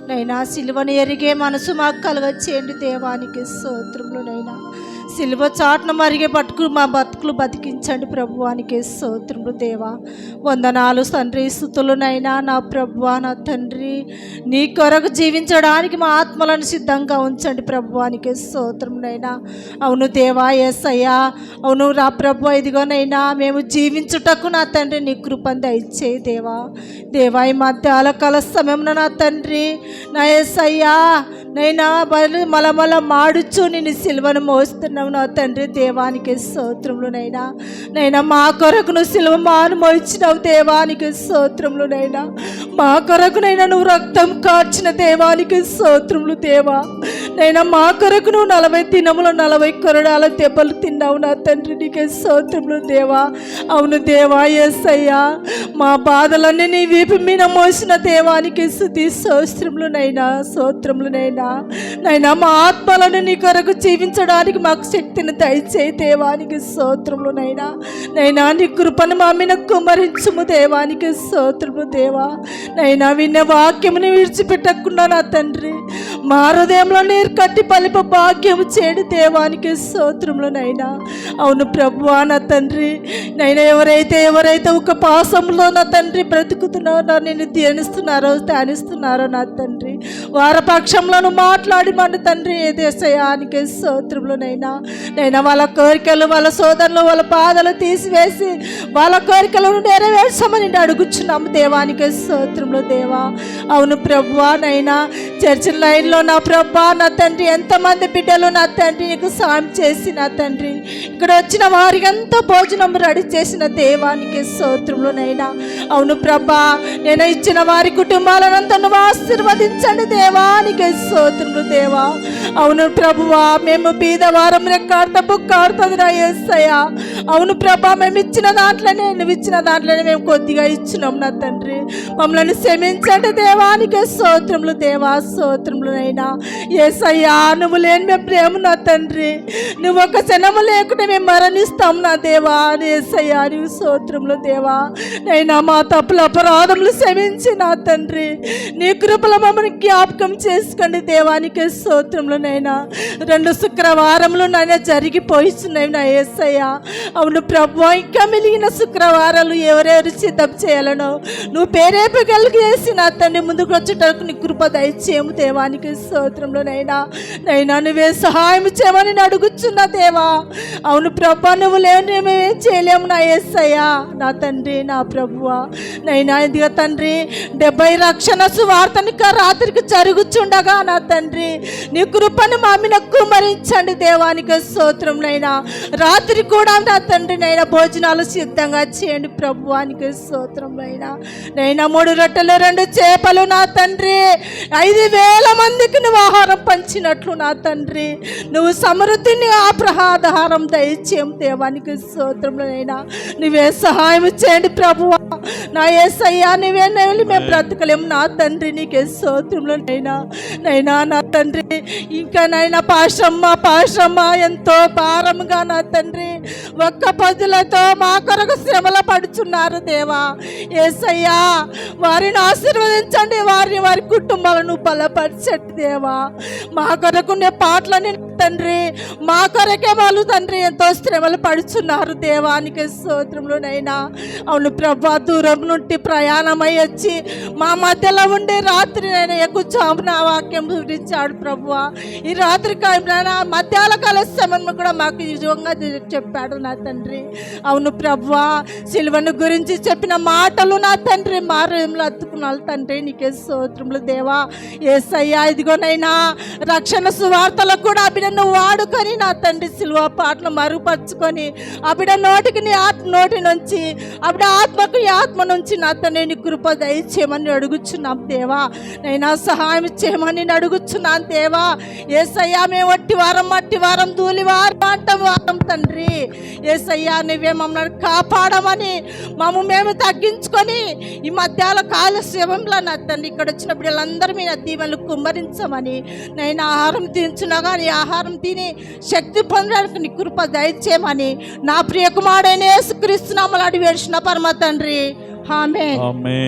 నైనా సిలువను ఎరిగే మనసు మాకు కలగచేయండి దేవానికి స్తోత్రములు. నైనా సిలువ చాటున మరిగే మా బతుకులు బతికించండి ప్రభువానికి స్తోత్రములు దేవా. వందనాలు తండ్రి, స్తుతులనైనా నా ప్రభువా నా తండ్రి. నీ కొరకు జీవించడానికి మా ఆత్మలను సిద్ధంగా ఉంచండి ప్రభువానికి స్తోత్రమునైనా. అవును దేవా యేసయ్యా, అవును రా ప్రభు, ఇదిగోనైనా మేము జీవించుటకు నా తండ్రి నీ కృపను దయచేయి దేవా. దేవా ఈ మధ్యాల కాల సమయంలో నా తండ్రి నా యేసయ్యా నైనా మలమల మాడుచు నేను సిలువను మోస్తున్నావు నా తండ్రి దేవానికి స్తోత్రములునైనా. నైనా మా కొరకు నువ్వు సిలువ మాను మోయించినావు దేవానికి స్తోత్రములునైనా. మా కొరకునైనా నువ్వు రక్తం కార్చిన దేవానికి స్తోత్రములు దేవా. నైనా మా కొరకు నువ్వు 40 దినములు 40 కొరడాల దెబ్బలు తిన్నావు నా తండ్రి, నీకే స్తోత్రములు దేవా. అవును దేవా యేసయ్యా, మా బాధలన్నీ నీ వీపు మీద మోసిన దేవానికి స్తుతి స్తోత్రములునైనా స్తోత్రములునైనా. నైనా మా ఆత్మలను నీ కొరకు జీవించడానికి మాకు శక్తిని దయచేయి దేవానికి స్తోత్రములునైనా. నైనా నీ కృపను మా మీద కుమ్మరించుము దేవానికి స్తోత్రము దేవా. నైనా విన్న వాక్యముని విడిచిపెట్టకుండా నా తండ్రి మా హృదయంలో నీరు కట్టి పలిప భాగ్యము చేయడు దేవానికి స్తోత్రములనైనా. అవును ప్రభువా నా తండ్రి, నైనా ఎవరైతే ఒక పాసంలో నా తండ్రి బ్రతుకుతున్నారో, నేను ధ్యానిస్తున్నారో నా తండ్రి వారి పక్షంలో మాట్లాడి మన తండ్రి ఏ దేశయానికి స్తోత్రములనైనా. నైనా వాళ్ళ కోరికలు, వాళ్ళ సోదరులు, వాళ్ళ బాధలు తీసివేసి వాళ్ళ కోరికలను నెరవేర్చమని అడుగుచున్నాము దేవానికి స్తోత్రములు దేవా. అవును ప్రభువా నైనా చర్చి లైన్లో నా ప్రభా నా తండ్రి ఎంతమంది బిడ్డలు నా తండ్రి నీకు సాయం చేసి నా తండ్రి ఇక్కడ వచ్చిన వారికి ఎంతో భోజనం రెడీ చేసిన దేవానికి స్తోత్రములనైనా. అవును ప్రభా నేను ఇచ్చిన వారి కుటుంబాలనంతా నువ్వు ఆశీర్వదించండి దేవానికి స్తోత్రములు దేవా. అవును ప్రభువా మేము బీదవారం రెక్కాడతా బుక్కాడుతుంది నా యేసయ్యా. అవును ప్రభా మేము ఇచ్చిన దాంట్లోనే, నువ్వు ఇచ్చిన దాంట్లోనే మేము కొద్దిగా ఇచ్చినాం నా తండ్రి, మమ్మల్ని క్షమించండి దేవానికి స్తోత్రములు దేవా స్తోత్రములనైనా. యేసయ్యా నువ్వు లేని మేము ప్రేమ నా తండ్రి, నువ్వు ఒక క్షణము లేకుండా మేము మరణిస్తాం నా దేవా. యేసయ్యా నీవు స్తోత్రములు దేవా. నైనా మా తప్పుల అపరాధములు క్షమించి నా తండ్రి నీ కృపలో మమ్మల్ని జ్ఞాపకం చేసుకోండి దేవానికి స్తోత్రములనైనా. 2 శుక్రవారములు నైనా జరిగిపోయిస్తున్నాయి నా యేసయ్యా. అవును ప్రభు, ఇంకా మిగిలిన శుక్రవారాలు ఎవరెవరు సిద్ధం చేయాలనో నువ్వు పేరేపు కలిగేసి నా తండ్రి ముందుకు వచ్చేటరకు నీ కృప దయచేయము దేవానికి స్తోత్రంలోనైనా. నైనా నువ్వే సహాయం చేయమని అడుగుచున్నా దేవా. అవును ప్రభా నువ్వు లేని మేమేం చేయలేము నా యేసయ్యా నా తండ్రి నా ప్రభువా. నైనా ఇదిగా తండ్రి 70 రక్షణ సువార్తని రాత్రికి జరుగుచుండగా నా తండ్రి నీ కృపను మా మీద కుమ్మరించండి దేవానికి స్తోత్రంనైనా. రాత్రి కూడా నా తండ్రి నైనా భోజనాలు సిద్ధంగా చేయండి ప్రభువానికి స్తోత్రంనైనా. నైనా 3 రొట్టెలు 2 చేపలు నా తండ్రి 5,000 మందికి నువ్వు ఆహారం పంచినట్లు నా తండ్రి నువ్వు సమృద్ధిని ఆహారం దయచేయం దేవానికి స్తోత్రంలోనైనా. నువ్వే సహాయం చేయండి ప్రభువా నా యేసయ్యా. నువ్వే నెవలి మేము బ్రతకలేము నా తండ్రి, నీకే స్తోత్రంలోనైనా. నైనా నా తండ్రి ఇంకా నైనా పాశ్రమ్మ ఎంతో భారముగా నా తండ్రి ఒక్క పదులతో మా కొరకు శ్రమల పడుచున్నారు దేవా. యేసయ్యా వారిని ఆశీర్వదించండి, వారి కుటుంబాలను బలపరచండి దేవా. మా కొరకు పాటలని తండ్రి మా కొరకే వాళ్ళు తండ్రి ఎంతో శ్రమలు పడుచున్నారు దేవానికి స్తోత్రంలోనైనా. అవును ప్రభా దూరం నుండి ప్రయాణమై వచ్చి మా మధ్యలో ఉండే రాత్రి నైనా ఎక్కుచామున వాక్యం గురించాడు ప్రభువా. ఈ రాత్రి మధ్యాహ్న కాల సమయంలో కూడా మాకు నిజంగా చెప్పాడు నా తండ్రి. అవును ప్రభువా సిలువను గురించి చెప్పిన మాటలు నా తండ్రి మారేంలో అత్తుకున్నాను తండ్రి, నీకే స్తోత్రములు దేవా. యేసయ్యా ఇదిగోనైనా రక్షణ సువార్తలకు కూడా బిడ్డను వాడుకొని నా తండ్రి సిలువ పాటలు మరుగుపరుచుకొని ఆ బిడ్డ నోటికి నోటి నుంచి ఆ బిడ్డ ఆత్మకు ఆత్మ నుంచి నా తండ్రి నీ కృప దయచేయమని అడుగుచున్నాం దేవా. నైనా సహాయం చేయమని అడుగుచున్నాను దేవా. యేసయ్యా మేము మట్టి వారం ధూళి వారం తండ్రి యేసయ్యా నువ్వే మమ్మల్ని కాపాడమని మేము తగ్గించుకొని ఈ మధ్యాహ్న కాల శివంలో నా తండ్రి ఇక్కడ వచ్చిన బిడ్డలందరూ మీ దీవెనలు కుమ్మరించమని నైనా ఆహారం తించునగా నీ ఆహారం తిని శక్తి పొందడానికి నీ కృప దయచేయమని నా ప్రియ కుమారుడైన యేసుక్రీస్తు నామములో అడిగి వేడుచున్న పరమ తండ్రి ఆమేన్.